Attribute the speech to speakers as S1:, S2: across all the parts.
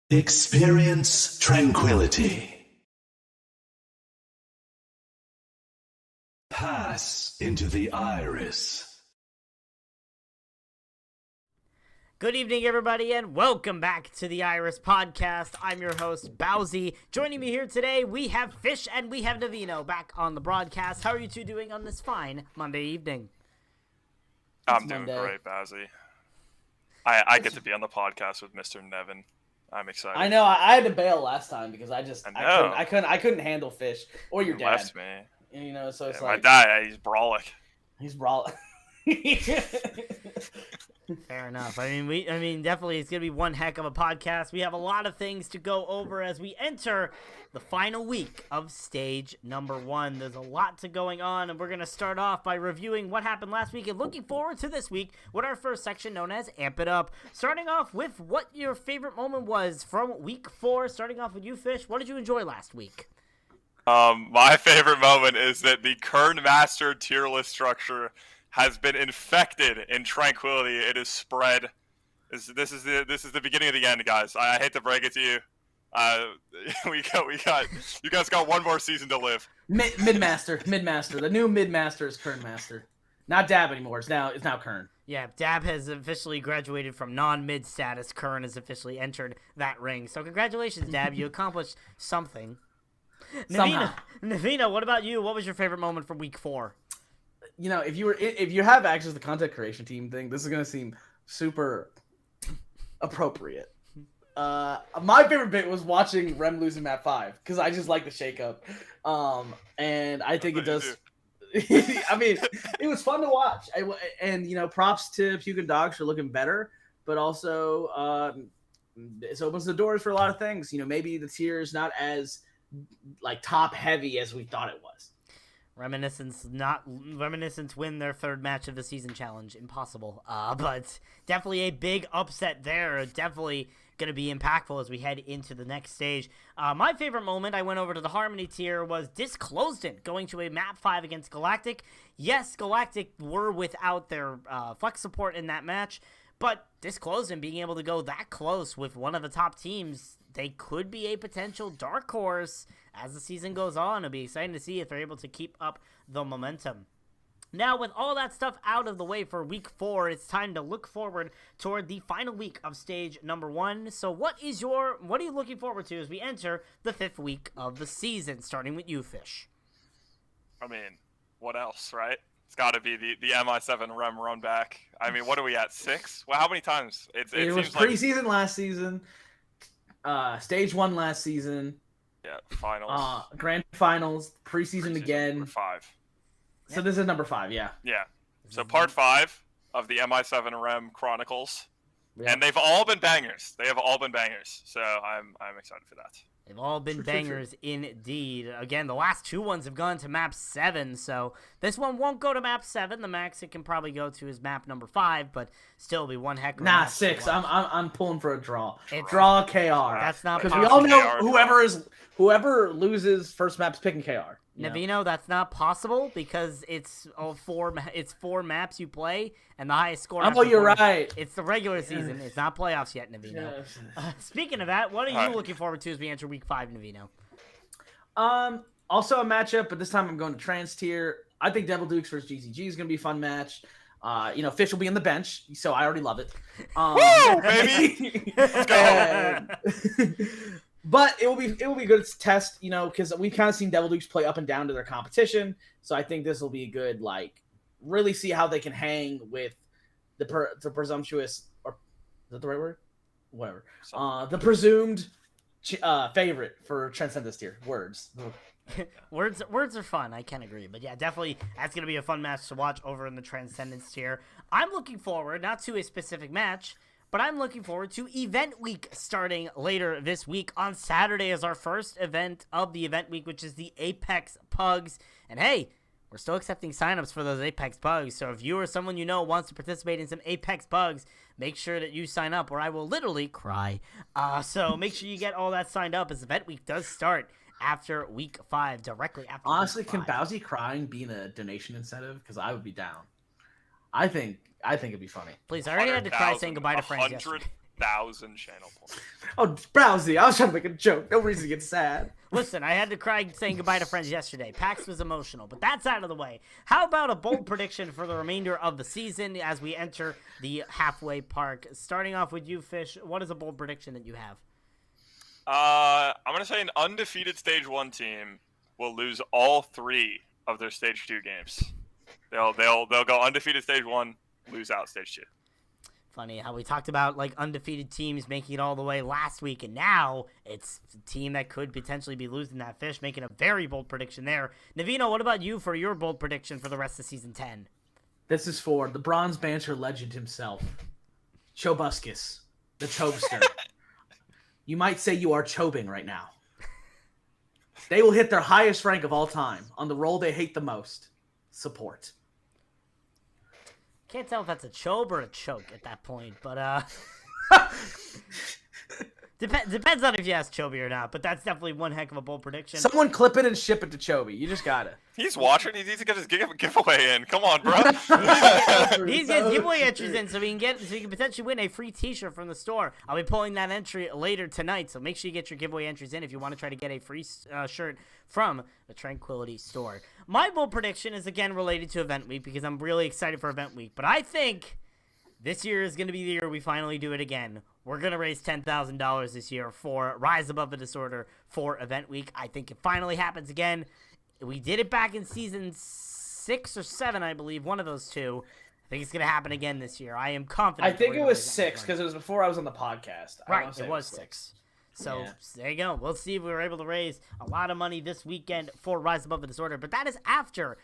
S1: Experience tranquility. Pass into the iris.
S2: Good evening, everybody, and welcome back to the Iris Podcast. I'm your host, Bowsy. Joining me here today, we have Fish and we have Navino back on the broadcast. How are you two doing on this fine Monday evening?
S3: I'm doing great, Bowsy. I get to be on the podcast with Mr. Nevin. I'm excited.
S4: I know. I had to bail last time because I couldn't handle Fish or your dad.
S3: Left me.
S4: You know, so it's
S3: my
S4: like
S3: dad. He's brolic.
S4: He's brolic.
S2: Fair enough. I mean, definitely it's going to be one heck of a podcast. We have a lot of things to go over as we enter the final week of stage number 1. There's a lot to going on, and we're going to start off by reviewing what happened last week and looking forward to this week with our first section known as Amp It Up. Starting off with what your favorite moment was from week 4. Starting off with you, Fish. What did you enjoy last week?
S3: My favorite moment is that the Kern Master tier list structure has been infected in tranquility. It is spread. This is the beginning of the end, guys. I hate to break it to you. You guys got one more season to live.
S4: Midmaster. The new Midmaster is Kern Master. Not Dab anymore. It's now Kern.
S2: Yeah, Dab has officially graduated from non-mid status. Kern has officially entered that ring. So congratulations, Dab. You accomplished something. Navina, what about you? What was your favorite moment from week 4?
S4: You know, if you have access to the content creation team thing, this is gonna seem super appropriate. My favorite bit was watching Rem losing map 5 because I just like the shakeup, and I think it does. I mean, it was fun to watch, and you know, props to Puke and Dogs for looking better, but also it opens the doors for a lot of things. You know, maybe the tier is not as like top heavy as we thought it was.
S2: Reminiscence win their 3rd match of the season challenge. Impossible. But definitely a big upset there. Definitely going to be impactful as we head into the next stage. My favorite moment, I went over to the Harmony tier, was Disclosedent going to a map 5 against Galactic. Yes, Galactic were without their flex support in that match, but Disclosedent being able to go that close with one of the top teams, they could be a potential dark horse as the season goes on. It'll be exciting to see if they're able to keep up the momentum. Now, with all that stuff out of the way for week 4, it's time to look forward toward the final week of stage number 1. So what are you looking forward to as we enter the 5th week of the season, starting with you, Fish?
S3: I mean, what else, right? It's got to be the MI7 Rem run back. I mean, what are we at, 6? Well, how many times? It
S4: was
S3: seems
S4: preseason last season, stage 1 last season.
S3: Yeah, finals.
S4: Grand finals, preseason again.
S3: Number 5.
S4: So this is number 5, yeah.
S3: Yeah. So part 5 of the MI7 Rem Chronicles.
S4: Yeah.
S3: And they've all been bangers. So I'm excited for that.
S2: They've all been bangers indeed. Again, the last 2 ones have gone to map 7, so this one won't go to map 7. The max it can probably go to is map number 5, but still be one heck of a match
S4: 6. I'm pulling for a draw. Draw KR.
S2: That's not
S4: because we all know whoever loses first map's picking KR.
S2: Navino, that's not possible because it's 4 maps you play, and the highest score.
S4: Oh, you're right.
S2: It's the regular season. It's not playoffs yet, Navino.
S4: Yes.
S2: Speaking of that, what are you looking forward to as we enter week 5, Navino?
S4: Also a matchup, but this time I'm going to trans tier. I think Devil Dukes versus GCG is going to be a fun match. You know, Fish will be on the bench, so I already love it.
S3: Woo, baby! Let's go.
S4: But it will be good to test, you know, because we've kind of seen Devil Dukes play up and down to their competition. So I think this will be a good, like, really see how they can hang with the presumptuous, or is that the right word? Whatever. The presumed favorite for Transcendence tier. Words.
S2: Words are fun. I can agree. But yeah, definitely that's going to be a fun match to watch over in the Transcendence tier. I'm looking forward, not to a specific match, but I'm looking forward to Event Week starting later this week. On Saturday is our first event of the Event Week, which is the Apex Pugs. And hey, we're still accepting signups for those Apex Pugs. So if you or someone you know wants to participate in some Apex Pugs, make sure that you sign up or I will literally cry. So make sure you get all that signed up as Event Week does start after week 5, directly after
S4: Honestly,
S2: week
S4: can
S2: 5.
S4: Bowsy crying be a donation incentive? Because I would be down. I think it'd be funny.
S2: Please, I already had to cry saying goodbye to friends
S3: 100,
S2: yesterday.
S3: 1,000 channel points.
S4: Oh, Browsy, I was trying to make a joke. No reason to get sad.
S2: Listen, I had to cry saying goodbye to friends yesterday. PAX was emotional, but that's out of the way. How about a bold prediction for the remainder of the season as we enter the halfway park? Starting off with you, Fish, what is a bold prediction that you have?
S3: I'm going to say an undefeated Stage 1 team will lose all 3 of their Stage 2 games. They'll go undefeated Stage 1, lose out Stage 2.
S2: Funny how we talked about like undefeated teams making it all the way last week, and now it's a team that could potentially be losing that. Fish making a very bold prediction there. Navino, what about you for your bold prediction for the rest of Season 10?
S4: This is for the bronze banter legend himself, Chobuscus, the Chobster. You might say you are chobing right now. They will hit their highest rank of all time on the role they hate the most, support.
S2: Can't tell if that's a chobe or a choke at that point, but depends on if you ask Chobi or not. But that's definitely one heck of a bold prediction.
S4: Someone clip it and ship it to Chobi. You just got it.
S3: He's watching. He needs to get his giveaway in. Come on, bro.
S2: He's getting giveaway entries in so he can potentially win a free T-shirt from the store. I'll be pulling that entry later tonight, so make sure you get your giveaway entries in if you want to try to get a free shirt from the Tranquility store. My bold prediction is again related to Event Week because I'm really excited for Event Week, but I think this year is going to be the year we finally do it again. We're going to raise $10,000 this year for Rise Above the Disorder for Event Week. I think it finally happens again. We did it back in Season 6 or 7, I believe, one of those two. I think it's going to happen again this year. I am confident.
S4: I think it was 6 because it was before I was on the podcast.
S2: Right, it was 6. So
S4: Yeah.
S2: there you go. We'll see if we were able to raise a lot of money this weekend for Rise Above the Disorder. But that is after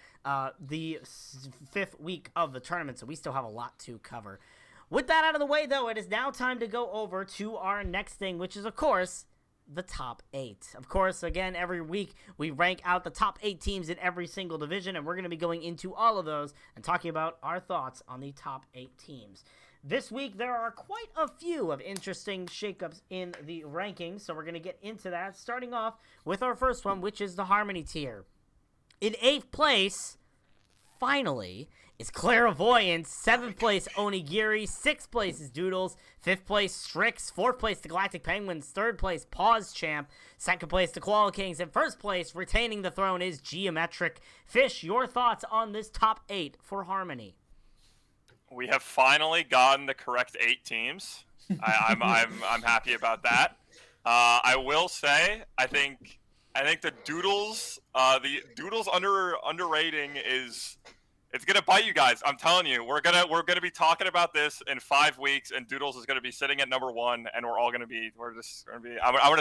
S2: the 5th week of the tournament, so we still have a lot to cover. With that out of the way, though, it is now time to go over to our next thing, which is, of course, the top 8. Of course, again, every week we rank out the top 8 teams in every single division, and we're going to be going into all of those and talking about our thoughts on the top 8 teams. This week, there are quite a few of interesting shakeups in the rankings, so we're going to get into that, starting off with our first one, which is the Harmony tier. In 8th place, finally, is Clairvoyance. 7th place, Onigiri. 6th place is Doodles. 5th place, Strix. 4th place, the Galactic Penguins. 3rd place, Pause Champ. 2nd place, the Koala Kings. And 1st place, retaining the throne, is Geometric. Fish, your thoughts on this top 8 for Harmony?
S3: We have finally gotten the correct 8 teams. I'm happy about that. I will say, I think the Doodles underrating is. It's gonna bite you guys. I'm telling you, we're gonna be talking about this in 5 weeks, and Doodles is gonna be sitting at number 1, and I'm gonna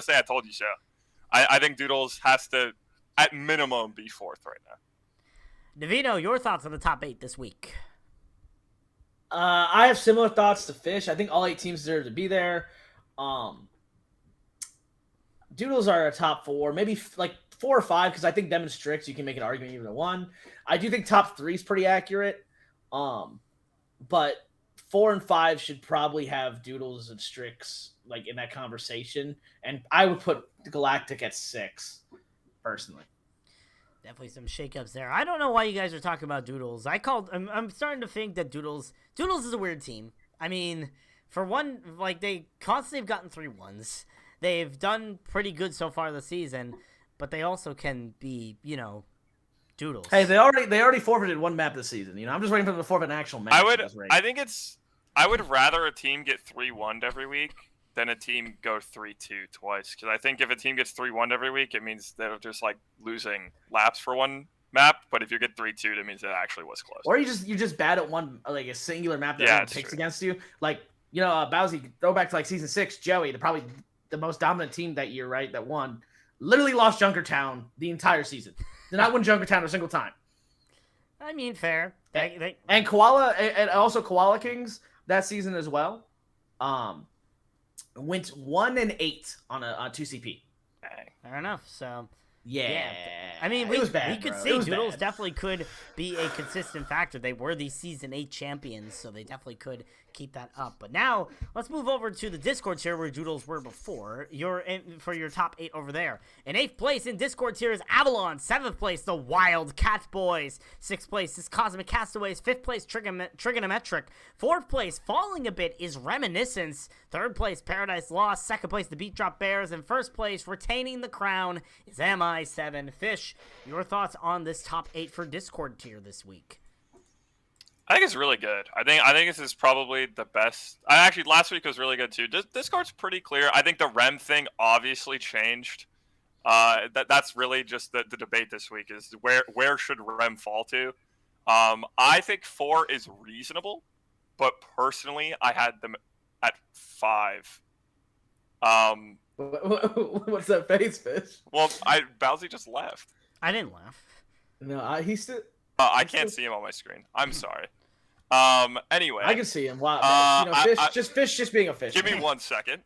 S3: say I told you so. I think Doodles has to, at minimum, be 4th right now.
S2: Davino, your thoughts on the top 8 this week?
S4: I have similar thoughts to Fish. I think all 8 teams deserve to be there. Doodles are a top 4, maybe like 4 or 5, because I think them and Strix, you can make an argument even to 1. I do think top 3 is pretty accurate. But 4 and 5 should probably have Doodles and Strix like in that conversation. And I would put Galactic at 6, personally.
S2: Definitely some shakeups there. I don't know why you guys are talking about Doodles. I'm starting to think that Doodles is a weird team. I mean, for one, like they constantly have gotten 3 1s. They've done pretty good so far this season, but they also can be, Doodles.
S4: Hey, they already forfeited 1 map this season. I'm just waiting for them to forfeit an actual map.
S3: I would rather a team get 3-1'd every week than a team go 3-2 twice. Because I think if a team gets 3-1'd every week, it means they're just like losing laps for 1 map. But if you get 3-2, it means it actually was close.
S4: Or you're just bad at one, like a singular map that
S3: Yeah,
S4: picks
S3: true.
S4: against you. Like Bowsy, throw back to like season 6, Joey, probably the most dominant team that year, right? That won, literally lost Junkertown the entire season. Did not win Junkertown a single time.
S2: I mean, fair.
S4: And Koala, and also Koala Kings that season as well. Went 1-8 on a 2CP.
S2: Fair enough. So
S4: Yeah.
S2: I mean,
S4: it was bad,
S2: we could
S4: bro.
S2: say
S4: It was
S2: Doodles
S4: bad.
S2: definitely could be a consistent factor. They were the Season 8 champions, so they definitely could keep that up. But now let's move over to the Discord tier where Doodles were before. For your top 8 over there. In 8th place in Discord tier is Avalon. 7th place, the Wild Cat Boys. 6th place is Cosmic Castaways. 5th place, Trigonometric. 4th place, falling a bit, is Reminiscence. 3rd place, Paradise Lost. 2nd place, the Beat Drop Bears. And 1st place, retaining the crown, is MI7 Fish. Your thoughts on this top 8 for Discord tier this week?
S3: I think it's really good. I think this is probably the best. Actually, last week was really good too. Discord's pretty clear. I think the Rem thing obviously changed. That's really just the debate this week is where should Rem fall to. I think 4 is reasonable, but personally, I had them at 5.
S4: What's that face, Fish?
S3: Well, Bowsy just left.
S2: I didn't laugh.
S4: No, he's still.
S3: I can't see him on my screen. I'm sorry. Anyway.
S4: I can see him. Wow. Fish just being a fish.
S3: Give me 1 second.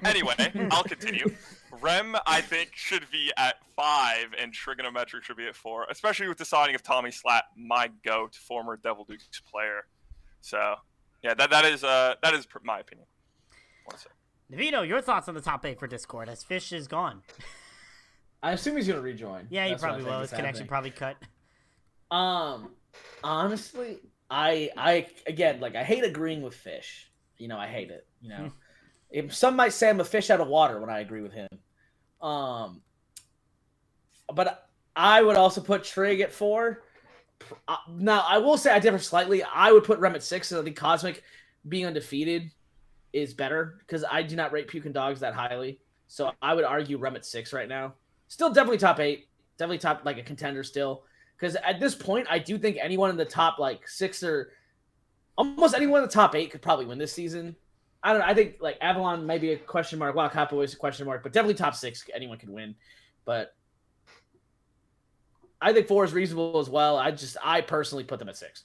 S3: Anyway, I'll continue. Rem, I think, should be at 5, and Trigonometric should be at 4, especially with the signing of Tommy Slat, my GOAT, former Devil Dukes player. So, yeah, that is my opinion. 1 second.
S2: Navino, your thoughts on the top 8 for Discord as Fish is gone.
S4: I assume he's going to rejoin.
S2: Yeah, he probably will. His connection probably cut.
S4: Honestly, I again, like, I hate agreeing with Fish. I hate it. Some might say I'm a fish out of water when I agree with him. But I would also put Trig at 4. Now, I will say I differ slightly. I would put Rem at 6, and I think Cosmic being undefeated is better because I do not rate Puke and Dogs that highly. So I would argue Rem at 6 right now. Still definitely top 8. Definitely top, like, a contender still. Because at this point, I do think anyone in the top, like, 6 or almost anyone in the top 8 could probably win this season. I don't know. I think, like, Avalon may be a question mark. Wild Cowboy is a question mark. But definitely top 6, anyone could win. But I think 4 is reasonable as well. I personally put them at 6.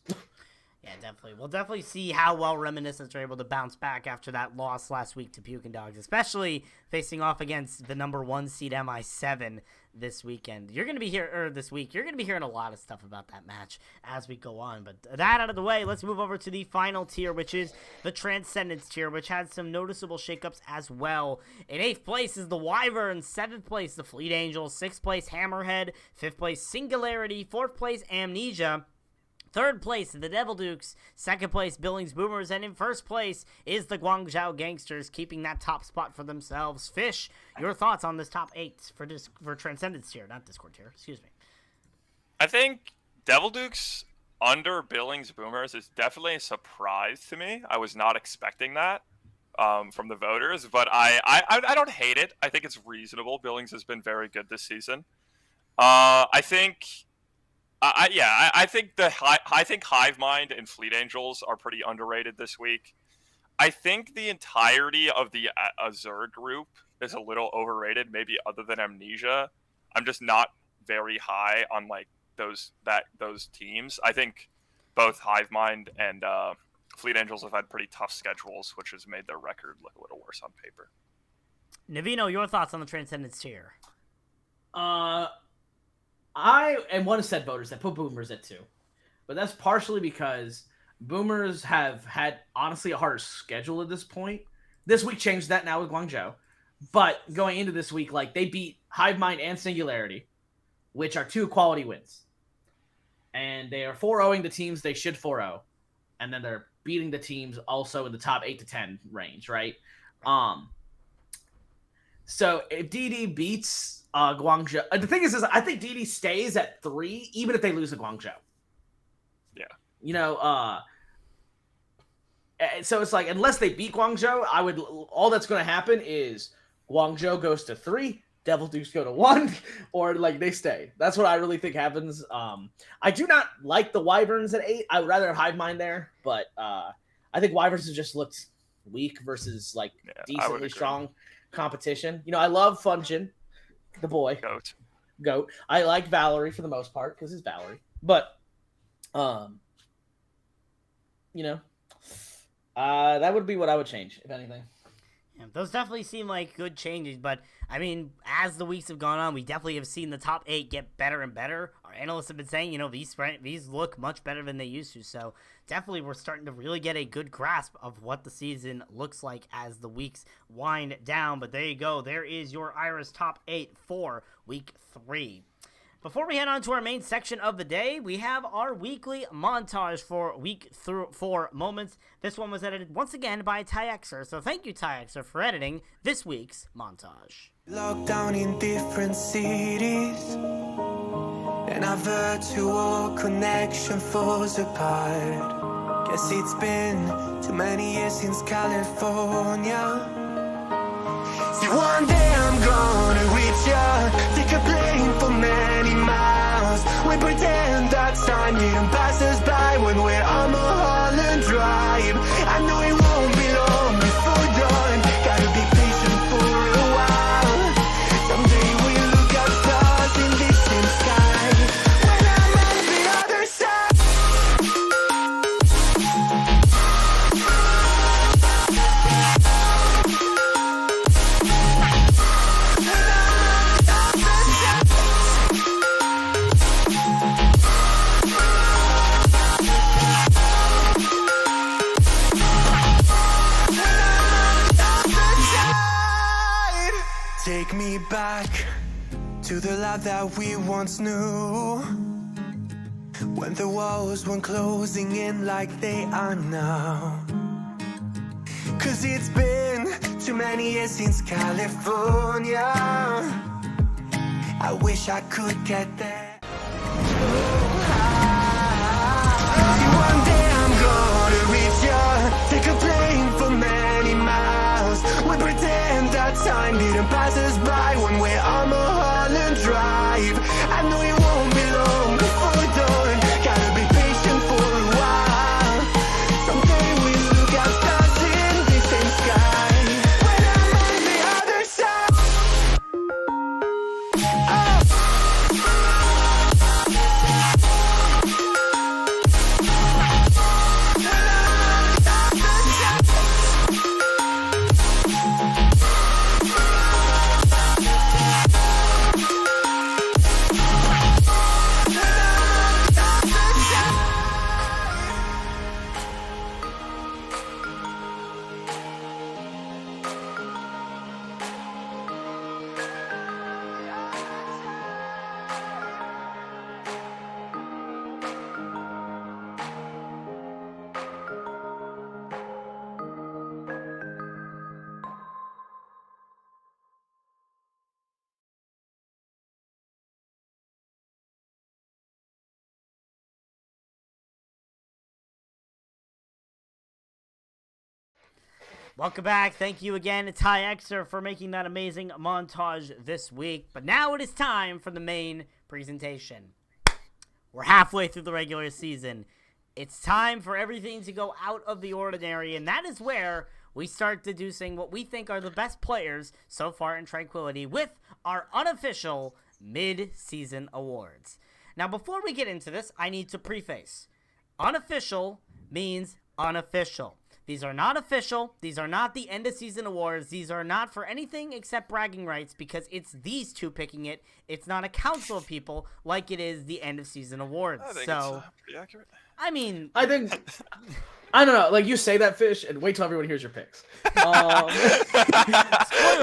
S2: Yeah, definitely. We'll definitely see how well Reminiscence are able to bounce back after that loss last week to Puke and Dogs, especially facing off against the number 1 seed MI7 this weekend. You're going to be here, this week. You're going to be hearing a lot of stuff about that match as we go on. But that out of the way, let's move over to the final tier, which is the Transcendence tier, which had some noticeable shakeups as well. In 8th place is the Wyvern, 7th place the Fleet Angels, 6th place Hammerhead, 5th place Singularity, 4th place Amnesia, 3rd place, the Devil Dukes. 2nd place, Billings Boomers. And in 1st place is the Guangzhou Gangsters, keeping that top spot for themselves. Fish, your thoughts on this top 8 for Transcendence tier, not Discord tier, excuse me.
S3: I think Devil Dukes under Billings Boomers is definitely a surprise to me. I was not expecting that from the voters, but I don't hate it. I think it's reasonable. Billings has been very good this season. I think Hive Mind and Fleet Angels are pretty underrated this week. I think the entirety of the Azure group is a little overrated, maybe other than Amnesia. I'm just not very high on like those teams. I think both Hive Mind and Fleet Angels have had pretty tough schedules, which has made their record look a little worse on paper.
S2: Navino, your thoughts on the Transcendence tier?
S4: I am one of said voters that put Boomers at 2. But that's partially because Boomers have had, honestly, a harder schedule at this point. This week changed that now with Guangzhou. But going into this week, like, they beat Hive Mind and Singularity, which are 2 quality wins. And they are 4-0ing the teams they should 4-0. And then they're beating the teams also in the top 8 to 10 range, right? So if DD beats Guangzhou, the thing is I think DD stays at 3 even if they lose to Guangzhou.
S3: Yeah.
S4: So it's like, unless they beat Guangzhou, all that's going to happen is Guangzhou goes to 3, Devil Dukes go to 1, or like they stay. That's what I really think happens. I do not like the Wyverns at 8. I would rather have Hive Mind there, but I think Wyverns have just looked weak versus like decently strong competition. I love Funjin, the boy. Goat. I like Valerie for the most part because it's Valerie. But, that would be what I would change, if anything.
S2: Yeah, those definitely seem like good changes, but I mean, as the weeks have gone on, we definitely have seen the top 8 get better and better. Our analysts have been saying, these look much better than they used to, so definitely we're starting to really get a good grasp of what the season looks like as the weeks wind down. But there you go, there is your Iris top 8 for week 3. Before we head on to our main section of the day, we have our weekly montage for week 4 moments. This one was edited once again by TyXer, so thank you, TyXer, for editing this week's montage.
S5: Locked down in different cities, and our virtual connection falls apart. Guess it's been too many years since California. See, one day I'm gonna reach ya, take a plane for many miles. We pretend that time didn't pass us by when we're on Mulholland Drive. I know it won't be long before dawn, gotta be patient for a while. Someday we'll look at stars in distant sky, when I'm on the other side. Take me back to the life that we once knew, when the walls weren't closing in like they are now. Cause it's been too many years since California. I wish I could get there. See, one day I'm gonna reach ya, take a plane for many miles. We pretend that time didn't pass us by when we're on Mulholland Drive. I know it won't be long before dawn, gotta be patient for a while. Someday we'll look at stars in the same sky, when I'm on the other side.
S2: Welcome back. Thank you again to TyXer for making that amazing montage this week. But now it is time for the main presentation. We're halfway through the regular season. It's time for everything to go out of the ordinary, and that is where we start deducing what we think are the best players so far in Tranquility with our unofficial mid-season awards. Now, before we get into this, I need to preface. Unofficial means unofficial. These are not official. These are not the end-of-season awards. These are not for anything except bragging rights because it's these two picking it. It's not a council of people like it is the end-of-season awards.
S3: I think
S2: So,
S3: it's pretty accurate.
S2: I mean...
S4: I think I don't know. Like, you say that, Fish, and wait till everyone hears your picks.
S2: Spoiler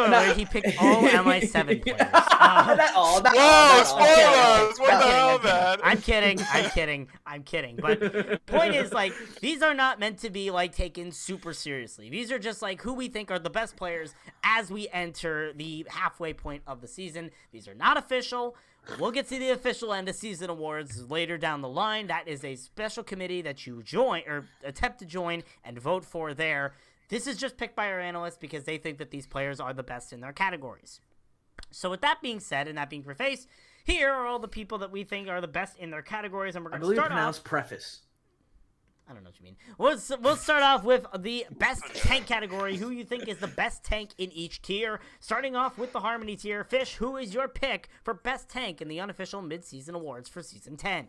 S2: alert, he picked all MI7 players.
S3: Whoa, spoilers! What the hell, man?
S2: I'm kidding. But point is, like, these are not meant to be, like, taken super seriously. These are just, like, who we think are the best players as we enter the halfway point of the season. These are not official. We'll get to the official end of season awards later down the line. That is a special committee that you join or attempt to join and vote for there. This is just picked by our analysts because they think that these players are the best in their categories. So with that being said and that being prefaced, here are all the people that we think are the best in their categories, and we're going to start off.
S4: Preface.
S2: I don't know what you mean. We'll start off with the best tank category. Who you think is the best tank in each tier? Starting off with the Harmony tier. Fish, who is your pick for best tank in the unofficial mid-season awards for season 10?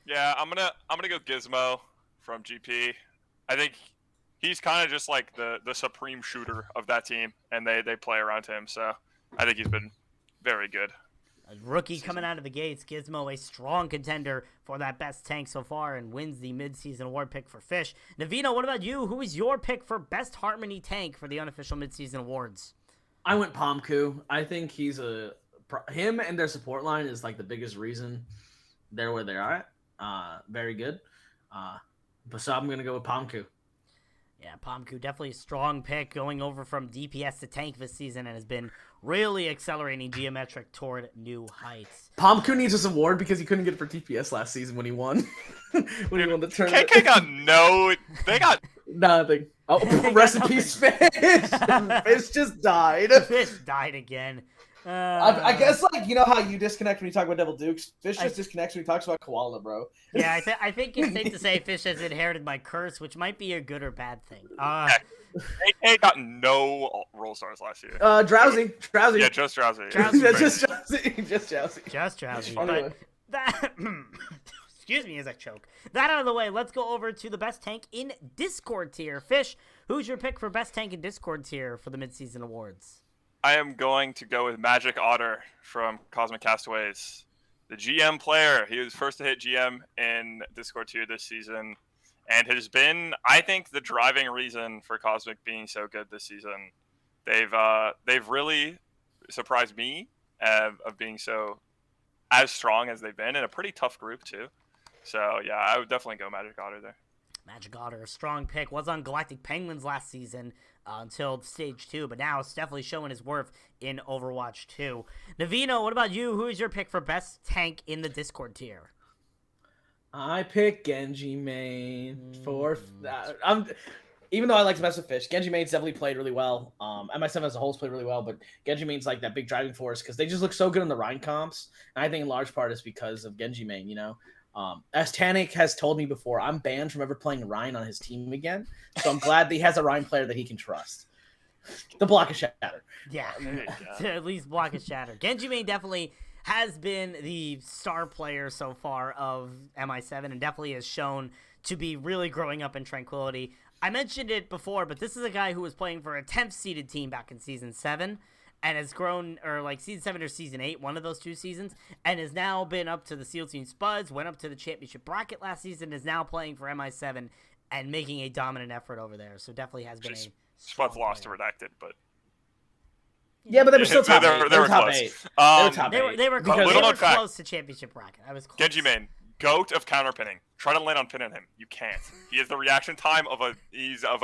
S3: Yeah, I'm gonna go Gizmo from GP. I think he's kind of just like the supreme shooter of that team, and they play around him. So I think he's been very good.
S2: A rookie coming out of the gates, Gizmo, a strong contender for that best tank so far and wins the midseason award pick for Fish. Navino, what about you? Who is your pick for best Harmony tank for the unofficial midseason awards?
S4: I went Pomku. I think he's him and their support line is like the biggest reason they're where they are at. Very good. But so I'm going to go with Pomku.
S2: Yeah, Pomku, definitely a strong pick going over from DPS to tank this season and has been really accelerating geometric toward new heights.
S4: Pomku needs this award because he couldn't get it for DPS last season when he won. When he won the tournament.
S3: KK got they got
S4: nothing. Oh, rest in peace, Fish. Fish just died.
S2: Fish died again.
S4: I guess, like, you know how you disconnect when you talk about Devil Dukes? Fish just disconnects when he talks about Koala, bro.
S2: Yeah, I think it's safe to say Fish has inherited my curse, which might be a good or bad thing.
S3: KK got no roll stars last year.
S4: Drowsy.
S3: Yeah, just Drowsy.
S4: Just Drowsy.
S2: Just Drowsy.
S4: Anyway.
S2: But that... Excuse me as I choke. That out of the way, let's go over to the best tank in Discord tier. Fish, who's your pick for best tank in Discord tier for the midseason awards?
S3: I am going to go with Magic Otter from Cosmic Castaways. The GM player. He was first to hit GM in Discord tier this season and has been, I think, the driving reason for Cosmic being so good this season. They've really surprised me of being so as strong as they've been in a pretty tough group too. So yeah, I would definitely go Magic Otter there.
S2: Magic Otter, a strong pick, was on Galactic Penguins last season until Stage 2, but now it's definitely showing his worth in Overwatch 2. Navino, what about you? Who is your pick for best tank in the Discord tier?
S4: I pick Genji main for... even though I like to mess with Fish, Genji main's definitely played really well. MI7 as a whole's played really well, but Genji main's like that big driving force because they just look so good in the Rhine comps. And I think in large part is because of Genji main, you know? As Tanik has told me before, I'm banned from ever playing Rhine on his team again. So I'm glad that he has a Rhine player that he can trust. The block is Shatter.
S2: Yeah, at least block is Shatter. Genji main definitely has been the star player so far of MI7 and definitely has shown to be really growing up in Tranquility. I mentioned it before, but this is a guy who was playing for a 10th seeded team back in Season 7 and has grown, or like Season 7 or Season 8, one of those two seasons, and has now been up to the SEAL Team Spuds, went up to the championship bracket last season, is now playing for MI7 and making a dominant effort over there. So definitely has been a
S3: Spuds lost to Redacted, but...
S4: Yeah, but they were still top 8.
S3: They were
S4: top
S3: close.
S4: 8.
S2: They were close to championship bracket. I was close.
S3: Genji main, GOAT of counterpinning. Try to land on pinning him. You can't. He has the reaction time of a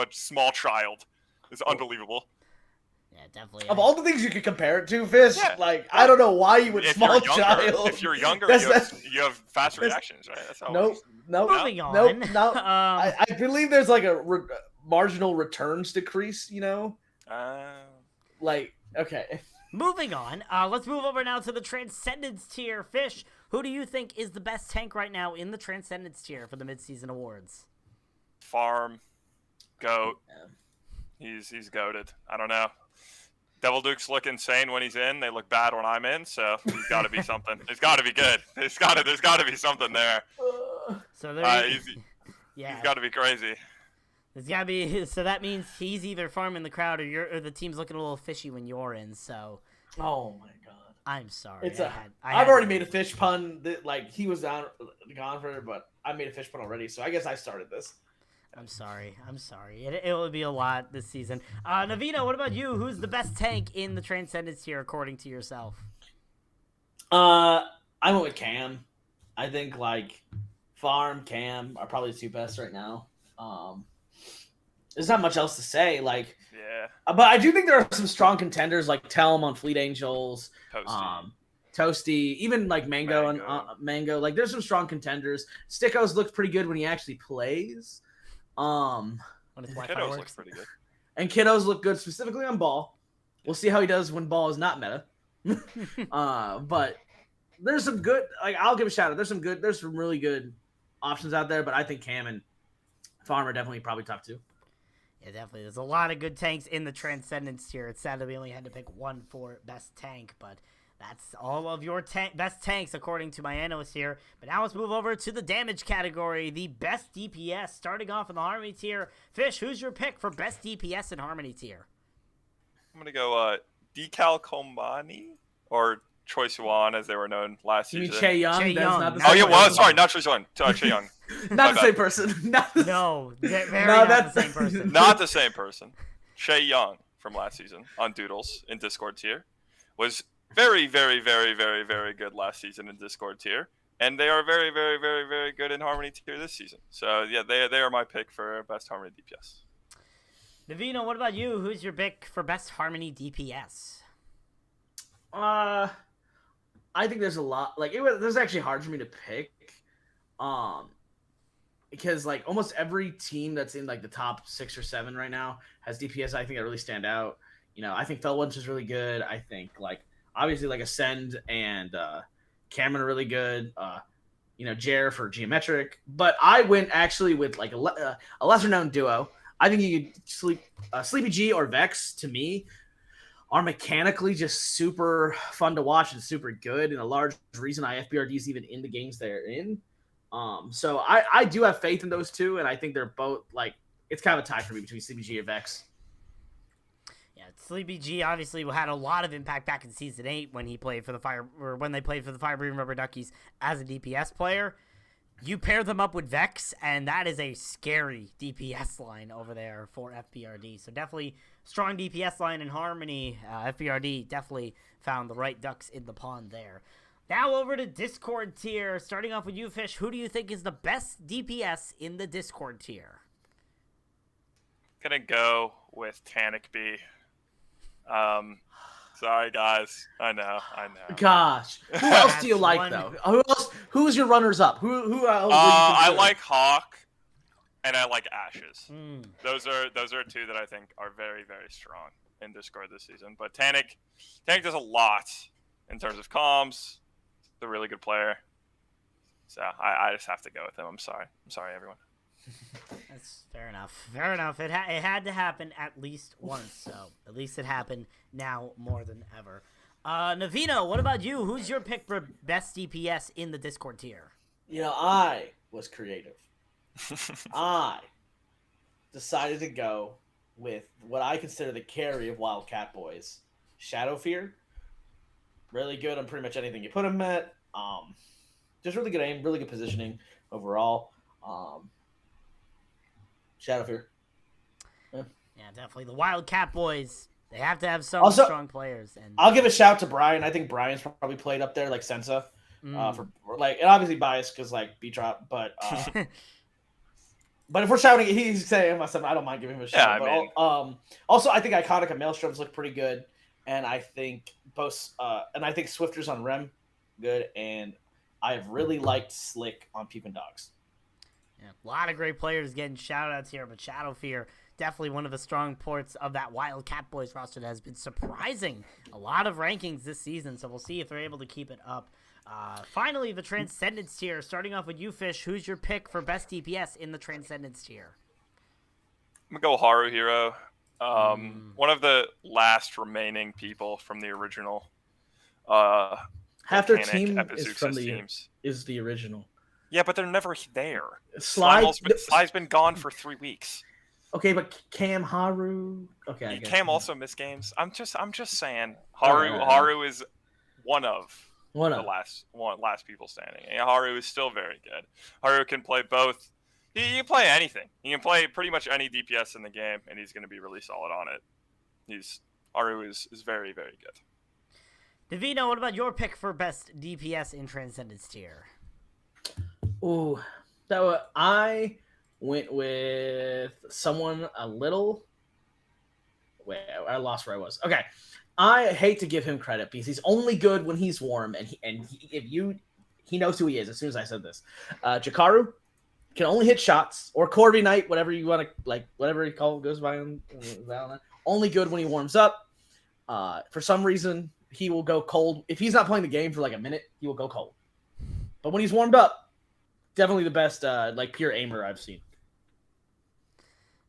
S3: small child. It's unbelievable.
S2: Yeah, definitely.
S4: Of all the things you could compare it to, Fish, like, I don't know why you would small child.
S3: If you're younger, you have fast reactions, right? That's how
S4: Nope.
S2: Moving on.
S4: Nope. I believe there's like a marginal returns decrease, you know? Like, okay.
S2: Moving on, let's move over now to the Transcendence tier. Fish, who do you think is the best tank right now in the Transcendence tier for the midseason awards?
S3: Farm, GOAT. He's goated. I don't know. Devil Dukes look insane when he's in. They look bad when I'm in. So he's got to be something. It's got to be good. There's got to be something there.
S2: So
S3: he's got to be crazy.
S2: There's gotta be, so that means he's either farming the crowd or the team's looking a little fishy when you're in. So,
S4: oh my god,
S2: I'm sorry.
S4: I've already made a fish pun. Like he was gone for it, but I made a fish pun already. So I guess I started this.
S2: I'm sorry. It will be a lot this season. Navino, what about you? Who's the best tank in the Transcendence tier according to yourself?
S4: I went with Cam. I think like Farm, Cam are probably the two best right now. There's not much else to say, like,
S3: yeah.
S4: But I do think there are some strong contenders, like Telm on Fleet Angels, Toasty, even like Mango and Mango. Like, there's some strong contenders. Sticko's looks pretty good when he actually plays.
S2: When it's
S3: Kiddos looks pretty good,
S4: and Kiddos look good specifically on Ball. We'll see how he does when Ball is not meta. But there's some good. Like, I'll give a shout out. There's some really good options out there. But I think Cam and Farm are definitely probably top two.
S2: Yeah, definitely. There's a lot of good tanks in the Transcendence tier. It's sad that we only had to pick one for best tank, but That's all of your best tanks, according to my analyst here. But now let's move over to the damage category, the best DPS. Starting off in the Harmony tier. Fish, who's your pick for best DPS in Harmony tier?
S3: I'm going to go Decal Kombani, or Choi Suwon, as they were known last
S4: You mean
S3: season.
S4: Che Young?
S2: Che
S4: That's
S2: Young.
S4: not the
S3: Oh,
S4: same
S3: yeah, well,
S4: person.
S3: sorry, not Choi Suwon. Che Young.
S4: Not the
S3: My
S4: same
S3: bad.
S4: person. Not the
S2: No, very
S4: No,
S2: not
S4: that's-
S2: the same person.
S3: Not the same person. Che Young from last season on Doodles in Discord tier was very, very, very, very, very good last season in Discord tier, and they are very, very, very, very good in Harmony tier this season. So yeah, they are my pick for best Harmony DPS.
S2: Navino, what about you? Who's your pick for best Harmony DPS?
S4: I think there's a lot. Like it was actually hard for me to pick, because like almost every team that's in like the top 6 or 7 right now has DPS. I think that really stand out. I think Felwinch is really good. I think like obviously like Ascend and Cameron are really good. Jer for Geometric, but I went actually with like a lesser known duo. I think you could Sleepy G or Vex to me are mechanically just super fun to watch and super good, and a large reason I FBRD is even in the games they're in. So I do have faith in those two, and I think they're both like it's kind of a tie for me between CBG and Vex.
S2: Yeah, Sleepy G obviously had a lot of impact back in Season 8 when he played for the when they played for the Fire Breathing Rubber Duckies as a DPS player. You pair them up with Vex, and that is a scary DPS line over there for FBRD. So definitely strong DPS line in Harmony. FBRD definitely found the right ducks in the pond there. Now over to Discord tier. Starting off with you, Fish. Who do you think is the best DPS in the Discord tier?
S3: Gonna go with Tanic B. Sorry guys, I know.
S4: Gosh, who else do you
S2: That's
S4: like
S2: one.
S4: though? Who else? Who's your runners up? Who would you
S3: I
S4: consider?
S3: like Hawk, and I like Ashes.
S2: Mm.
S3: Those are two that I think are very, very strong in Discord this season. But Tanic does a lot in terms of comms. He's a really good player. So I just have to go with him. I'm sorry, everyone.
S2: That's fair enough. Fair enough. It had to happen at least once, so at least it happened now more than ever. Navino, what about you? Who's your pick for best DPS in the Discord tier?
S4: I was creative. I decided to go with what I consider the carry of Wildcat Boys, Shadow Fear. Really good on pretty much anything you put him at. Just really good aim, really good positioning overall. Shadow Fear.
S2: Yeah, definitely. The Wildcat Boys, they have to have some
S4: Also,
S2: strong players. And
S4: I'll give a shout to Brian. I think Brian's probably played up there like Sensa, for like, and obviously biased because like beat drop, but but if we're shouting, he's saying myself. I don't mind giving him a shout.
S3: Yeah, I
S4: but
S3: mean-
S4: also I think Iconic and Maelstroms look pretty good, and I think Swifters on Rem good, and I've really liked Slick on Peep and Dogs.
S2: yeah, a lot of great players getting shout-outs here, but Shadow Fear, definitely one of the strong ports of that Wildcat Boys roster that has been surprising a lot of rankings this season, so we'll see if they're able to keep it up. Finally, the Transcendence tier. Starting off with you, Fish. Who's your pick for best DPS in the Transcendence tier?
S3: I'm gonna go Haru Hero. One of the last remaining people from the original
S4: Half their
S3: Volcanic
S4: team is
S3: Epizeuxis
S4: from the
S3: teams.
S4: is the original.
S3: Yeah, but they're never there.
S4: Slide.
S3: Sly's been gone for 3 weeks.
S4: Okay, but Cam Haru. Okay, I guess.
S3: Cam also missed games. I'm just saying.
S4: Alright.
S3: Haru is one of
S4: One
S3: the
S4: of
S3: last people standing. And Haru is still very good. Haru can play both. He can play anything. He can play pretty much any DPS in the game, and he's going to be really solid on it. Haru is very, very good.
S2: Davino, what about your pick for best DPS in Transcendence tier?
S4: Ooh, I went with someone a little. Wait, I lost where I was. Okay, I hate to give him credit because he's only good when he's warm, and he knows who he is. As soon as I said this, Jakaru can only hit shots, or Corby Knight, whatever you want to like, whatever he goes by on. Only good when he warms up. For some reason, he will go cold if he's not playing the game for like a minute. He will go cold, but when he's warmed up, definitely the best like pure aimer I've seen.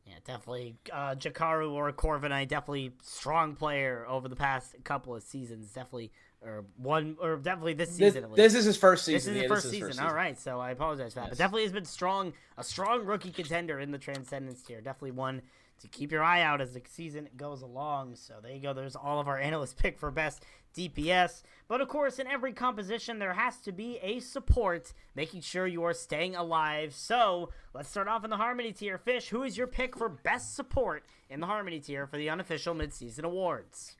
S2: Yeah, definitely. Jakaru or Corviknight, definitely strong player over the past couple of seasons. Definitely or definitely this season at least.
S4: This is his first season.
S2: This is his first season. All right, so I apologize for that.
S4: Yes.
S2: But definitely has been a strong rookie contender in the Transcendence tier. Definitely one to keep your eye out as the season goes along. So there you go. There's all of our analysts' pick for best DPS. But of course, in every composition, there has to be a support, making sure you are staying alive. So let's start off in the Harmony tier. Fish, who is your pick for best support in the Harmony tier for the unofficial midseason awards?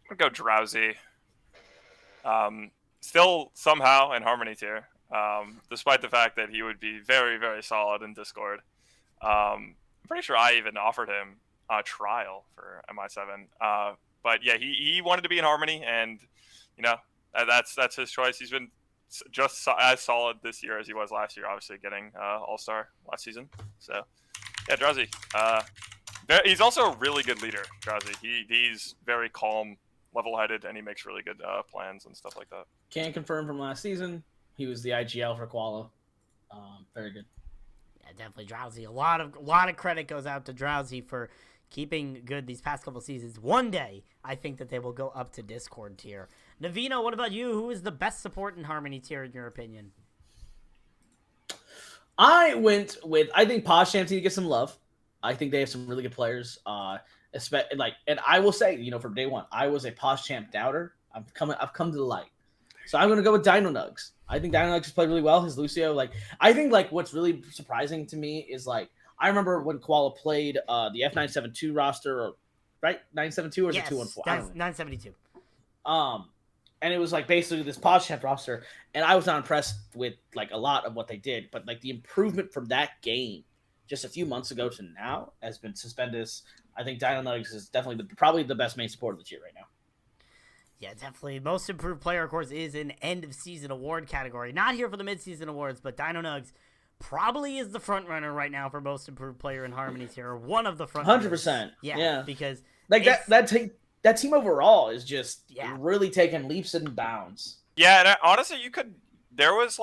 S3: I'm gonna go Drowsy. Still somehow in Harmony tier, despite the fact that he would be very, very solid in Discord. I'm pretty sure I even offered him a trial for MI7. But yeah, he wanted to be in Harmony, and that's his choice. He's been just as solid this year as he was last year. Obviously, getting All-Star last season. So yeah, Drowsy. He's also a really good leader. Drowsy. He's very calm, level-headed, and he makes really good plans and stuff like that.
S4: Can confirm from last season, he was the IGL for Koala. Very good.
S2: Yeah, definitely Drowsy. A lot of credit goes out to Drowsy for keeping good these past couple seasons. One day, I think that they will go up to Discord tier. Navino, what about you? Who is the best support in Harmony tier in your opinion?
S4: I think PogChamp need to get some love. I think they have some really good players. And I will say, from day one, I was a PogChamp doubter. I've come to the light. So I'm gonna go with Dino Nugs. I think Dino Nugs has played really well. His Lucio, I think what's really surprising to me is I remember when Koala played the F972 roster, right? 972 or is it 214?
S2: 972.
S4: And it was basically this PogChamp roster, and I was not impressed with a lot of what they did, but the improvement from that game just a few months ago to now has been stupendous. I think Dino Nugs is definitely probably the best main supporter of the tier right now.
S2: Yeah, definitely. Most improved player, of course, is an end of season award category. Not here for the midseason awards, but Dino Nugs probably is the front runner right now for most improved player in Harmony tier. One of the front
S4: 100%.
S2: Yeah, because
S4: that team overall is just really taking leaps and bounds.
S3: Yeah, and honestly, there was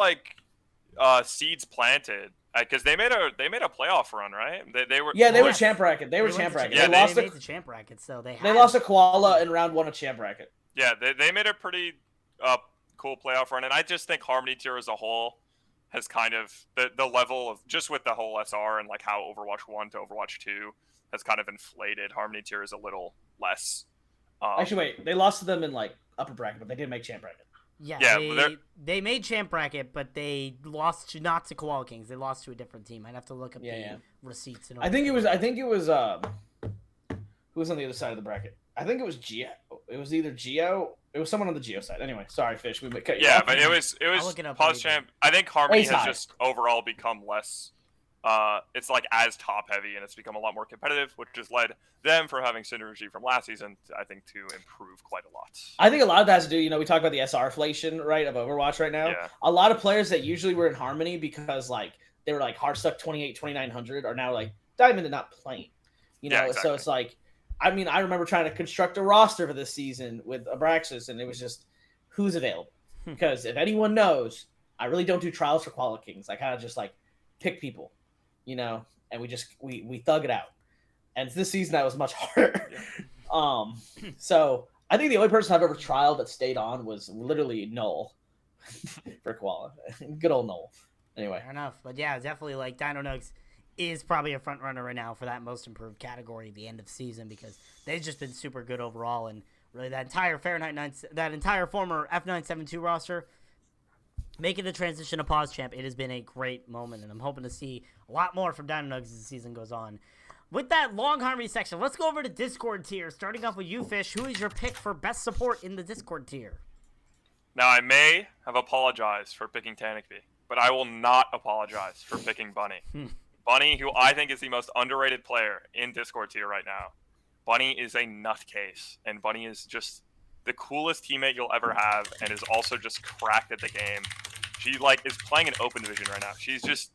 S3: seeds planted. Because they made a playoff run, right? They were
S4: champ bracket. They were champ bracket.
S2: Yeah,
S4: they
S2: made the champ bracket, so they
S4: lost to Koala in round 1 of champ bracket.
S3: Yeah, they made a pretty cool playoff run, and I just think Harmony tier as a whole has kind of the level of just with the whole SR and how Overwatch 1 to Overwatch 2 has kind of inflated. Harmony tier is a little less.
S4: Actually, wait, they lost to them in upper bracket, but they did make champ bracket.
S2: Yeah, they made champ bracket, but they lost not to Koala Kings. They lost to a different team. I'd have to look up the receipts.
S4: I think it was who was on the other side of the bracket? I think it was Geo. It was either Geo. It was someone on the Geo side. Anyway, sorry, Fish. We cut you off.
S3: But it was PogChamp. I think Harmony has just overall become less. It's as top heavy, and it's become a lot more competitive, which has led them from having synergy from last season, to improve quite a lot.
S4: I think a lot of that has to do, we talk about the SR inflation, right, of Overwatch right now.
S3: Yeah.
S4: A lot of players that usually were in Harmony because they were hard stuck 2900 are now Diamond and not playing.
S3: Exactly.
S4: So it's I remember trying to construct a roster for this season with Abraxas, and it was just who's available. Because if anyone knows, I really don't do trials for Koala Kings. I kind of just pick people. And we thug it out. And this season that was much harder. So I think the only person I've ever trialed that stayed on was literally Null for Koala. Good old Null. Anyway.
S2: Fair enough. But yeah, definitely Dino Nugs is probably a front runner right now for that most improved category at the end of season because they've just been super good overall, and really that entire former F972 roster making the transition to PogChamp, it has been a great moment, and I'm hoping to see a lot more from Dino Nugs as the season goes on. With that long Harmony section, let's go over to Discord tier, starting off with you, Fish. Who is your pick for best support in the Discord tier?
S3: Now, I may have apologized for picking Tanikby, but I will not apologize for picking Bunny. Bunny, who I think is the most underrated player in Discord tier right now. Bunny is a nutcase, and Bunny is just the coolest teammate you'll ever have, and is also just cracked at the game. She is playing an open division right now. She's just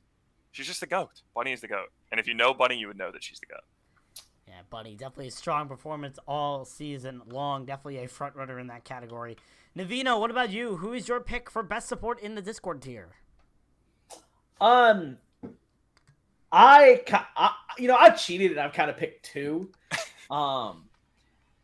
S3: the GOAT. Bunny is the GOAT. And if you know Bunny, you would know that she's the GOAT.
S2: Yeah, Bunny, definitely a strong performance all season long. Definitely a front runner in that category. Navino, what about you? Who is your pick for best support in the Discord tier?
S4: I cheated and I've kind of picked two.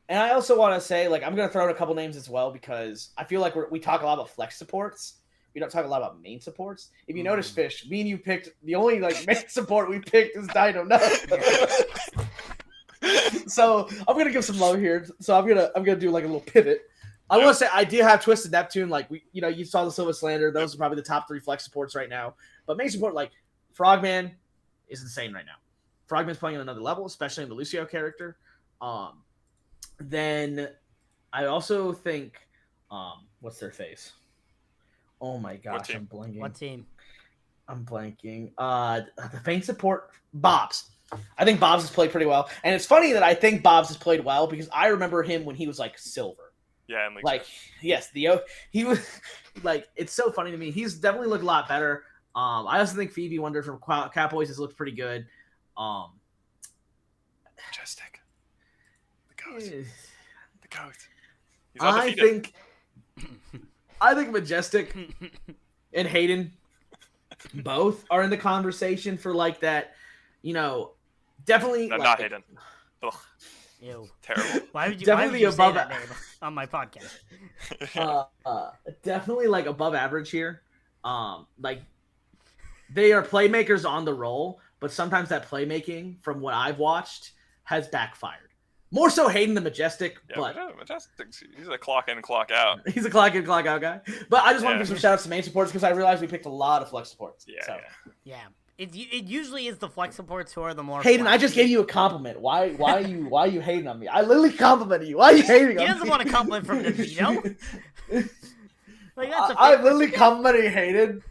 S4: And I also want to say, like, I'm going to throw out a couple names as well because I feel like we talk a lot about flex supports. We don't talk a lot about main supports. If you notice, Fish, me and you picked the only like main support we picked is Dino Nut. So I'm gonna give some love here. So I'm gonna do like a little pivot. I want to say I do have Twisted Neptune. Like you saw the Silver Slander. Those are probably the top 3 flex supports right now. But main support like Frogman is insane right now. Frogman's playing on another level, especially in the Lucio character. Then I also think what's their face? Oh my gosh, I'm blanking.
S2: What team?
S4: I'm blanking. The main support, Bobs. I think Bobs has played pretty well. And it's funny that I think Bobs has played well because I remember him when he was like silver.
S3: Yeah, and
S4: like yes, he was like it's so funny to me. He's definitely looked a lot better. I also think Phoebe Wonder from Catboys has looked pretty good.
S3: Majestic. The goat. The goat. He's
S4: I think Majestic and Hayden both are in the conversation for like that, definitely.
S3: No,
S4: like,
S3: not Hayden. Ugh.
S2: Ew.
S3: Terrible.
S2: Why would you
S4: Definitely
S2: say
S4: above
S2: that name on my podcast?
S4: Definitely like above average here. Like they are playmakers on the roll, but sometimes that playmaking, from what I've watched, has backfired. More so Hayden the Majestic, but
S3: Majestic's he's a clock in, clock out.
S4: He's a clock in, clock out guy. But I just want to give some shout outs to main supports because I realized we picked a lot of flex supports.
S2: Yeah. It usually is the flex supports who are the more.
S4: Hayden, I just gave you a compliment. Why are you hating on me? I literally complimented you. Why are you hating on me?
S2: He doesn't want a compliment from Navino.
S4: I literally complimented Hayden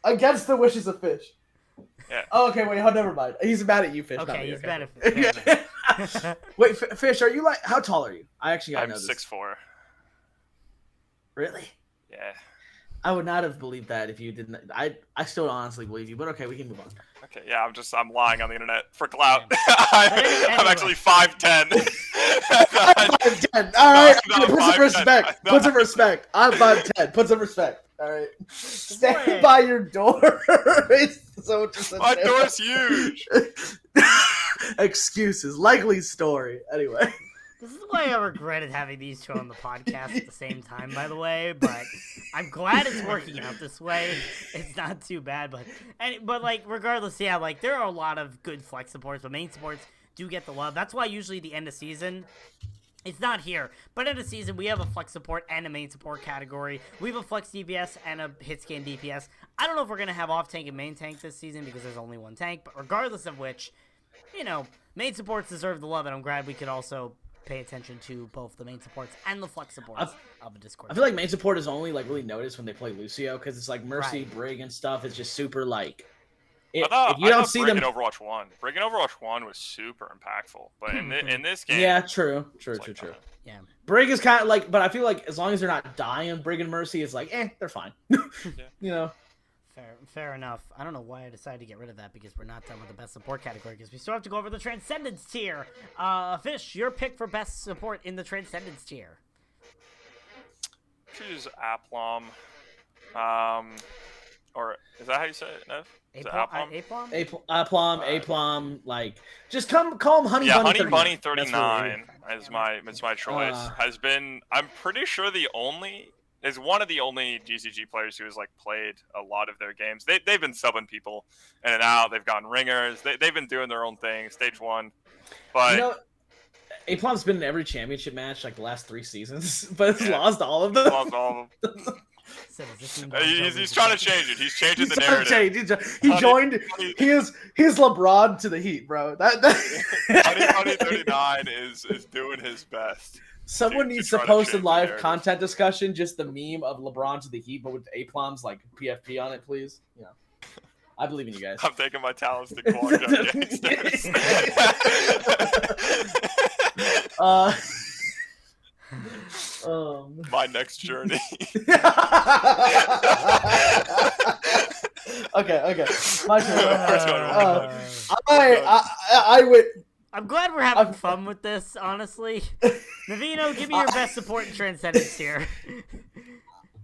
S4: against the wishes of Fish.
S3: Yeah.
S4: Oh, okay, wait, never mind. He's mad at you, Fish.
S2: Okay, he's mad at Fish.
S4: Wait, Fish, are you like? How tall are you? I actually gotta know this.
S3: 6'4".
S4: Really?
S3: Yeah.
S4: I would not have believed that if you didn't. I still don't honestly believe you, but okay, we can move on.
S3: Okay, yeah, I'm lying on the internet for clout. I'm actually 5'10".
S4: 5'10". All right, put some respect. Put some respect. I'm 5'10". Put some respect. All right. Stand by your door.
S3: My door's huge.
S4: Excuses. Likely story. Anyway.
S2: This is why I regretted having these two on the podcast at the same time, by the way, but I'm glad it's working out this way. It's not too bad, but like, regardless, yeah, like, there are a lot of good flex supports, but main supports do get the love. That's why usually the end of season, it's not here, but end of season, we have a flex support and a main support category. We have a flex DPS and a hit scan DPS. I don't know if we're going to have off tank and main tank this season because there's only one tank, but regardless of which, main supports deserve the love, and I'm glad we could also pay attention to both the main supports and the flex supports of the Discord.
S4: I feel like main support is only like really noticed when they play Lucio because it's like Mercy,
S2: Right.
S4: Brig, and stuff. It's just super like.
S3: If you don't see them in Overwatch 1, Brig in Overwatch 1 was super impactful, but in this game,
S4: yeah, true.
S2: Yeah,
S4: Brig is kind of like, but I feel like as long as they're not dying, Brig and Mercy is like, they're fine.
S2: Fair enough. I don't know why I decided to get rid of that because we're not done with the best support category because we still have to go over the Transcendence tier. Fish, your pick for best support in the Transcendence tier.
S3: Choose Aplom. Or is that how you say it, Nev? Is it Aplom?
S4: Aplom, like just call him Honey
S3: yeah,
S4: Bunny.
S3: Honey Bunny
S4: 39
S3: is my choice. Has been, I'm pretty sure is one of the only GCG players who has like played a lot of their games. They've been subbing people in and out. They've gotten ringers. They've been doing their own thing. Stage 1, but
S4: Aplom's been in every championship match like the last 3 seasons, but has lost all of them.
S3: Lost all of them. He's trying to change it. He's changing the narrative.
S4: He joined. He is LeBron to the Heat, bro.
S3: Honey 39 is doing his best.
S4: Someone needs to post a live content discussion, just the meme of LeBron to the Heat, but with Aplom's like PFP on it, please. I believe in you guys.
S3: I'm taking my talents to Quad Gangsters. My next journey. Okay.
S4: My turn. I would.
S2: I'm glad we're having fun with this, honestly. Navino, give me your best support in Transcendence here.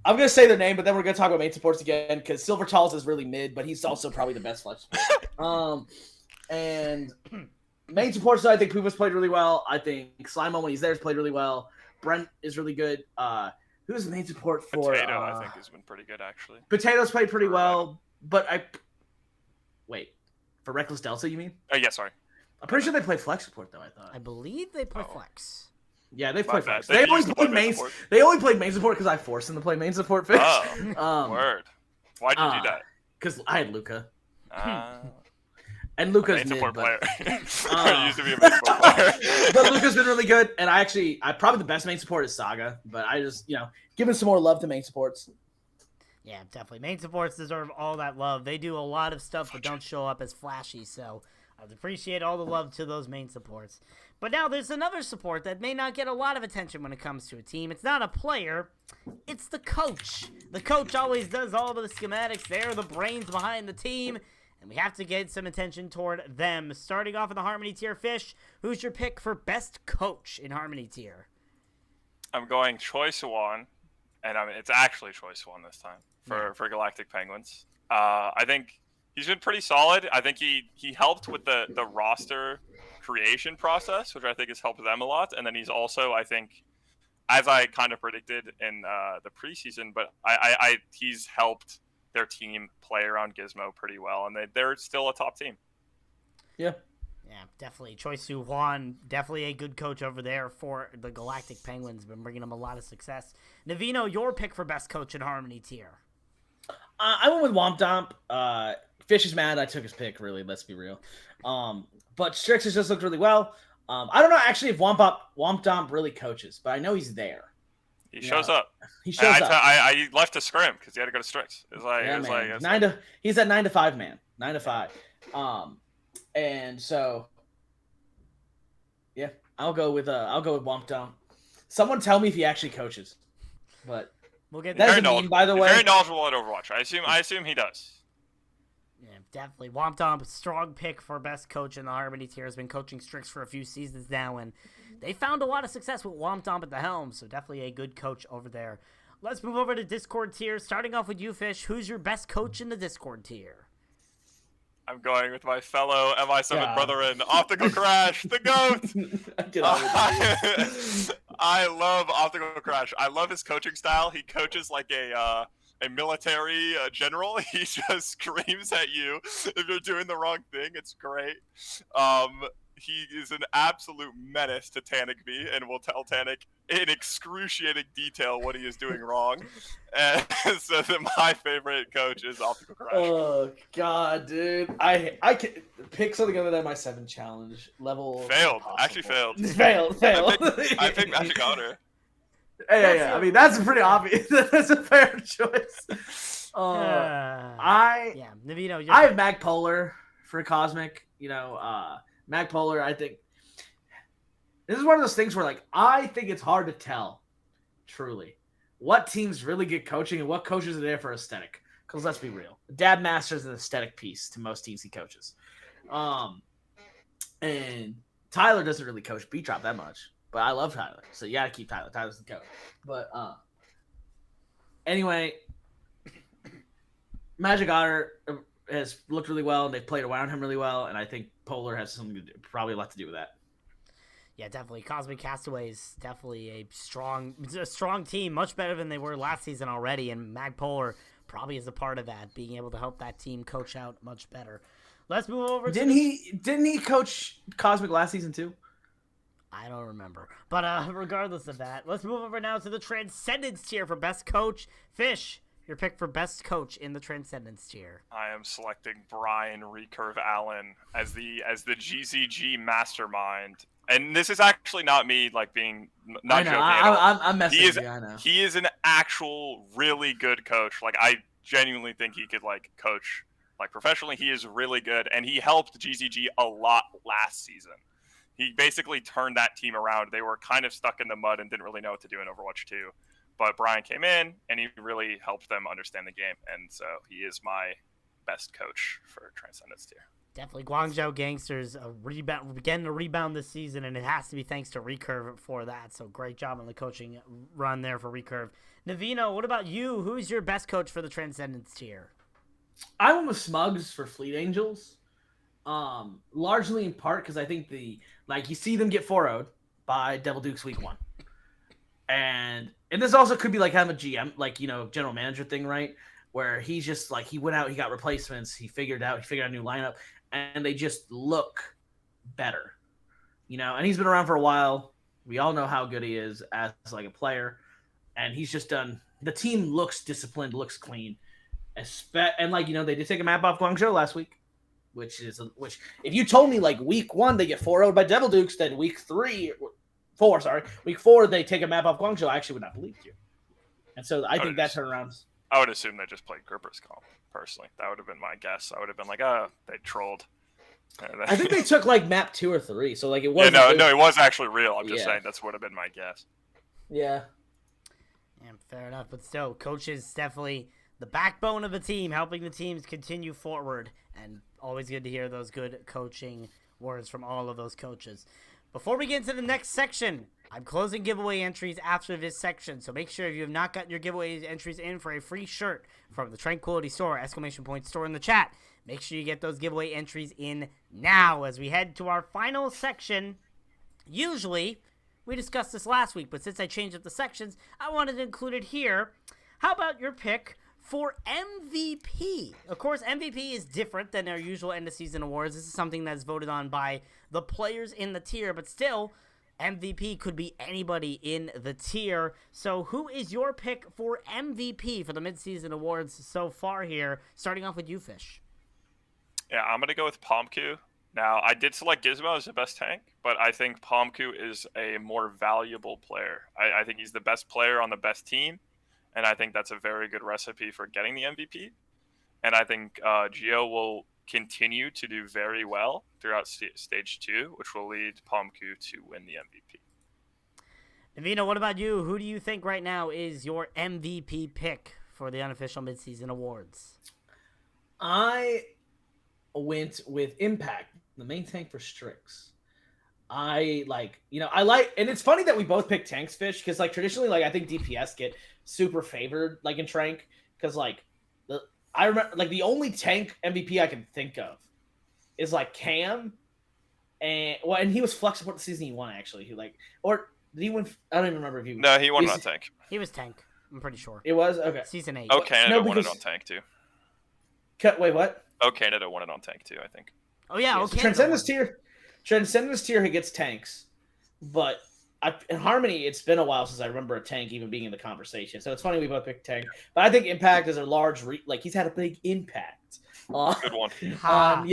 S4: I'm going to say their name, but then we're going to talk about main supports again, because Silver Charles is really mid, but he's also probably the best flex. And Main support side, I think Puva's played really well. I think Slimo, when he's there, has played really well. Brent is really good. Who's the main support for?
S3: Potato, I think, has been pretty good, actually.
S4: Potato's played pretty well, but wait, for Reckless Delta, you mean?
S3: Yeah, sorry.
S4: I'm pretty sure they play flex support though. I thought.
S2: I believe they play flex.
S4: Yeah, they play flex.
S3: They
S4: They only
S3: used to play
S4: played
S3: main
S4: main.
S3: support.
S4: They only played main support because I forced them to play main support. Fish.
S3: Oh, word. Why'd you do that?
S4: Because I had Luca.
S3: Uh,
S4: And Luca's
S3: main
S4: mid,
S3: support
S4: but,
S3: player. I used to be a main support player.
S4: but Luca's been really good. And I probably the best main support is Saga. But I just, giving some more love to main supports.
S2: Yeah, definitely. Main supports deserve all that love. They do a lot of stuff but don't show up as flashy, so I appreciate all the love to those main supports. But now there's another support that may not get a lot of attention when it comes to a team. It's not a player, it's the coach. The coach always does all the schematics. They're the brains behind the team, and we have to get some attention toward them. Starting off in the Harmony tier, Fish, who's your pick for best coach in Harmony tier?
S3: I'm going Choi Suwon, and it's actually Choi Suwon this time for Galactic Penguins. I think he's been pretty solid. I think he helped with the roster creation process, which I think has helped them a lot. And then he's also, I think, as I kind of predicted in the preseason, but he's helped their team play around Gizmo pretty well, and they're still a top team.
S4: Yeah.
S2: Yeah, definitely. Choi Soo-hwan, definitely a good coach over there for the Galactic Penguins. Been bringing them a lot of success. Navino, your pick for best coach in Harmony tier?
S4: I went with Womp Domp. Fish is mad I took his pick, really, let's be real. But Strix has just looked really well. I don't know actually if Womp Domp really coaches, but I know he's there.
S3: He shows up.
S4: He shows up.
S3: I left to scrim because he had to go to Strix. He's
S4: at 9 to 5, man. 9 to 5. And so, yeah, I'll go with Womp Domp. Someone tell me if he actually coaches. But
S2: we'll get
S4: that doesn't mean, by the way.
S3: Very knowledgeable at Overwatch. I assume he does.
S2: Yeah, definitely. Womp Domp, strong pick for best coach in the Harmony tier. Has been coaching Strix for a few seasons now, and they found a lot of success with Womp Domp at the helm, so definitely a good coach over there. Let's move over to Discord tier. Starting off with you, Fish. Who's your best coach in the Discord tier?
S3: I'm going with my fellow MI7 brethren, Optical Crash, the GOAT! I love Optical Crash. I love his coaching style. He coaches like a military general. He just screams at you if you're doing the wrong thing. It's great. He is an absolute menace to Tanic B, and will tell Tanic in excruciating detail what he is doing wrong. And so my favorite coach is Optical Crash.
S4: Oh god, dude! I can pick something other than my 7 challenge level.
S3: Failed. Actually failed.
S4: Failed.
S3: I picked Magic Honor.
S4: Yeah. I mean, that's pretty obvious. That's a fair choice.
S2: Navino,
S4: I have Mag Polar for Cosmic. Mag Polar, I think this is one of those things where, I think it's hard to tell, truly, what teams really get coaching and what coaches are there for aesthetic. Because let's be real, Dab Master is an aesthetic piece to most teams he coaches. And Tyler doesn't really coach Beat Drop that much, but I love Tyler, so you gotta keep Tyler. Tyler's the coach. But anyway, Magic Otter has looked really well, and they've played around him really well, and I think Polar has probably a lot to do with that.
S2: Yeah, definitely. Cosmic Castaways, definitely a strong team, much better than they were last season already, and Mag Polar probably is a part of that, being able to help that team coach out much better. Let's move over. Didn't
S4: he coach Cosmic last season too?
S2: I don't remember, but regardless of that, let's move over now to the Transcendence tier for best coach. Fish, your pick for best coach in the Transcendence tier.
S3: I am selecting Brian Recurve Allen as the GZG mastermind. And this is actually not me being not joking at all.
S4: I'm messing with you. I know.
S3: He is an actual really good coach. I genuinely think he could coach professionally. He is really good, and he helped GZG a lot last season. He basically turned that team around. They were kind of stuck in the mud and didn't really know what to do in Overwatch 2. But Brian came in, and he really helped them understand the game. And so he is my best coach for Transcendence tier.
S2: Definitely. Guangzhou Gangsters beginning to rebound this season, and it has to be thanks to Recurve for that. So great job on the coaching run there for Recurve. Navino, what about you? Who's your best coach for the Transcendence tier?
S4: I went with Smugs for Fleet Angels. Largely in part because I think you see them get 4-0'd by Devil Dukes week 1. And this also could be like having a GM, general manager thing, right? Where he's just like, he went out, he got replacements, he figured out a new lineup, and they just look better, and he's been around for a while. We all know how good he is as like a player, and he's just done, the team looks disciplined, looks clean. And they did take a map off Guangzhou last week, which if you told me like week 1 they get 4-0'd by Devil Dukes, then week 4 they take a map off Guangzhou, I actually would not believe you. And so I think that turnaround.
S3: I would assume they just played Gripper's Calm, personally. That would have been my guess. I would have been like, they trolled.
S4: I think they took like map 2 or 3, so like it was.
S3: Yeah, no, it was actually real. I'm just saying that's would have been my guess.
S4: Yeah.
S2: Yeah, fair enough. But still, coaches definitely the backbone of a team, helping the teams continue forward, and always good to hear those good coaching words from all of those coaches. Before we get into the next section, I'm closing giveaway entries after this section, so make sure if you have not gotten your giveaway entries in for a free shirt from the Tranquility Store, !store in the chat, make sure you get those giveaway entries in now as we head to our final section. Usually, we discussed this last week, but since I changed up the sections, I wanted to include it here. How about your pick for MVP? Of course, MVP is different than our usual end-of-season awards. This is something that's voted on by the players in the tier, but still, MVP could be anybody in the tier. So who is your pick for MVP for the mid-season awards so far here? Starting off with you, Fish.
S3: Yeah, I'm going to go with Pomku. Now, I did select Gizmo as the best tank, but I think Pomku is a more valuable player. I think he's the best player on the best team, and I think that's a very good recipe for getting the MVP. And I think Gio will continue to do very well throughout stage 2, which will lead Pomku to win the MVP.
S2: Navina, what about you? Who do you think right now is your MVP pick for the unofficial midseason awards?
S4: I went with Impact, the main tank for Strix. And it's funny that we both picked tanks, Fish, because like traditionally, like I think DPS get super favored, like in Trank, because I remember like the only tank MVP I can think of is like Cam, and he was flex support the season he won actually. Did he win? I don't even remember if he.
S3: No, he won on tank.
S2: He was tank. I'm pretty sure.
S4: It was okay.
S2: Season 8.
S3: Oh, Canada won it on tank too.
S4: Wait, what?
S3: Oh, Canada won it on tank too, I think.
S2: Oh yeah, okay.
S4: Transcendence tier gets tanks, but in Harmony, it's been a while since I remember a tank even being in the conversation. So it's funny we both picked tank, but I think Impact is a large he's had a big impact.
S3: Good one.
S4: On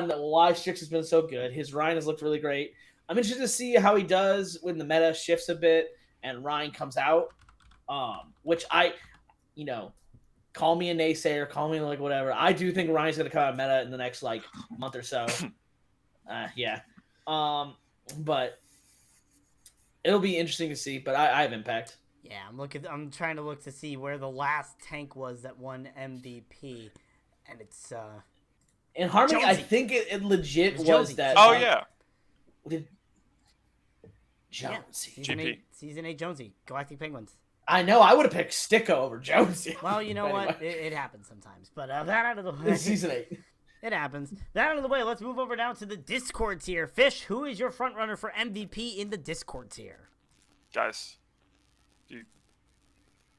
S4: why Strix has been so good. His Ryan has looked really great. I'm interested to see how he does when the meta shifts a bit and Ryan comes out. Which call me a naysayer, call me like whatever. I do think Ryan's gonna come out of meta in the next month or so. But it'll be interesting to see. But I have Impact.
S2: Yeah, I'm trying to look to see where the last tank was that won MVP, and it's
S4: in Harmony.
S2: Jonesy.
S4: I think it legit was
S2: Jonesy.
S4: that.
S3: Oh yeah.
S4: Jonesy.
S3: GP.
S2: Season 8 Jonesy, Galactic Penguins.
S4: I know. I would have picked Sticko over Jonesy.
S2: Well, you know
S4: Anyway.
S2: what? It happens sometimes. But that out of the way.
S4: Season 8.
S2: It happens. That out of the way, let's move over now to the Discord tier. Fish, who is your front runner for MVP in the Discord tier?
S3: Guys,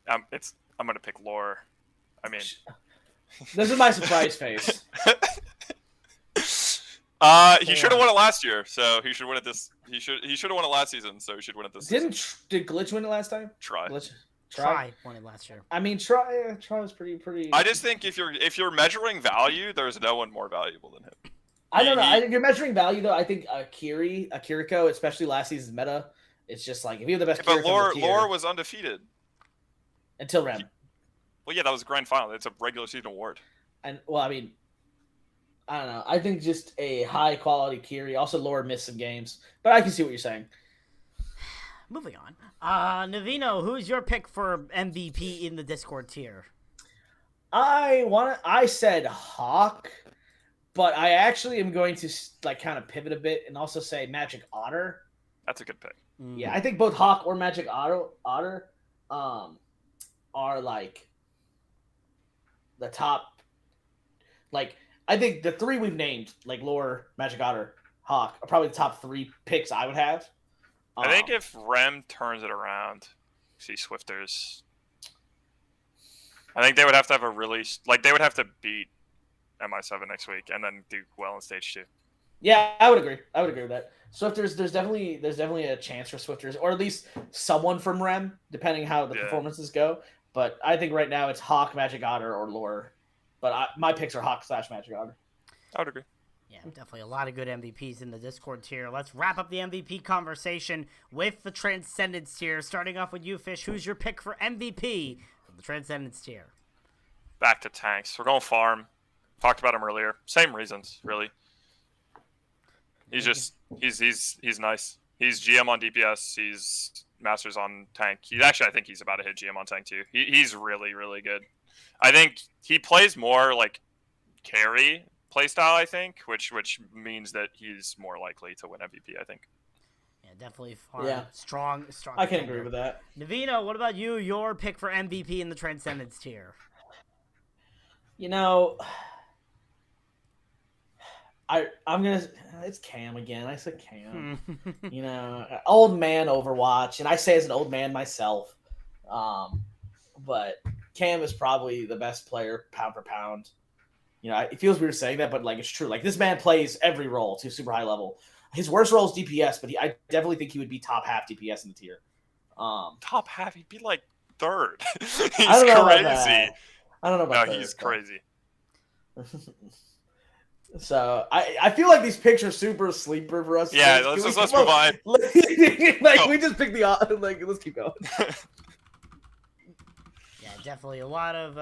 S3: I'm gonna pick Lore. I mean,
S4: This is my surprise face.
S3: he should have won it last year, so he should win it this. He should have won it last season, so he should win it this season.
S4: Did Glitch win it last time?
S3: Try.
S2: Try won it last year.
S4: I mean, Try was pretty.
S3: I just think if you're measuring value, there's no one more valuable than him.
S4: I don't know. If you're measuring value though, I think Kiriko, especially last season's meta, it's just like if you have the best.
S3: But
S4: Kiriko in the tier,
S3: Lore was undefeated
S4: until Rem.
S3: Well, yeah, that was a grand final. It's a regular season award.
S4: And well, I mean, I don't know. I think just a high quality Kiri. Also, Lore missed some games, but I can see what you're saying.
S2: Moving on. Navino, who's your pick for MVP in the Discord tier?
S4: I said Hawk, but I actually am going to kind of pivot a bit and also say Magic Otter.
S3: That's a good pick.
S4: Yeah, I think both Hawk or Magic Otter are like the top. I think the three we've named, like Lore, Magic Otter, Hawk, are probably the top 3 picks I would have.
S3: I think if Rem turns it around, see Swifters. I think they would have to have a really they would have to beat MI7 next week and then do well in stage 2.
S4: Yeah, I would agree. I would agree with that. Swifters, there's definitely a chance for Swifters, or at least someone from Rem, depending how the performances go. But I think right now it's Hawk, Magic Otter, or Lore. But my picks are Hawk / Magic Otter.
S3: I would agree.
S2: Yeah, definitely a lot of good MVPs in the Discord tier. Let's wrap up the MVP conversation with the Transcendence tier. Starting off with you, Fish. Who's your pick for MVP of the Transcendence tier?
S3: Back to tanks. We're going farm. Talked about him earlier. Same reasons, really. He's just he's nice. He's GM on DPS. He's Masters on tank. I think he's about to hit GM on tank too. He's really, really good. I think he plays more like carry playstyle, I think, which means that he's more likely to win MVP, I think.
S2: Yeah, definitely farm.
S4: Yeah.
S2: Strong.
S4: I can agree with that.
S2: Navino, what about you? Your pick for MVP in the Transcendence tier?
S4: You know, I'm gonna. It's Cam again. I said Cam. You know, old man Overwatch, and I say as an old man myself. But Cam is probably the best player pound for pound. You know, it feels weird saying that, but like it's true. Like this man plays every role to super high level. His worst role is DPS, but I definitely think he would be top half DPS in the tier.
S3: Top half, he'd be like third. He's
S4: I don't know
S3: crazy.
S4: About that. I don't know about that.
S3: No, he's crazy.
S4: So I feel like these picks are super sleeper for us.
S3: Yeah, let's move on.
S4: We just picked the let's keep going.
S2: Yeah, definitely a lot of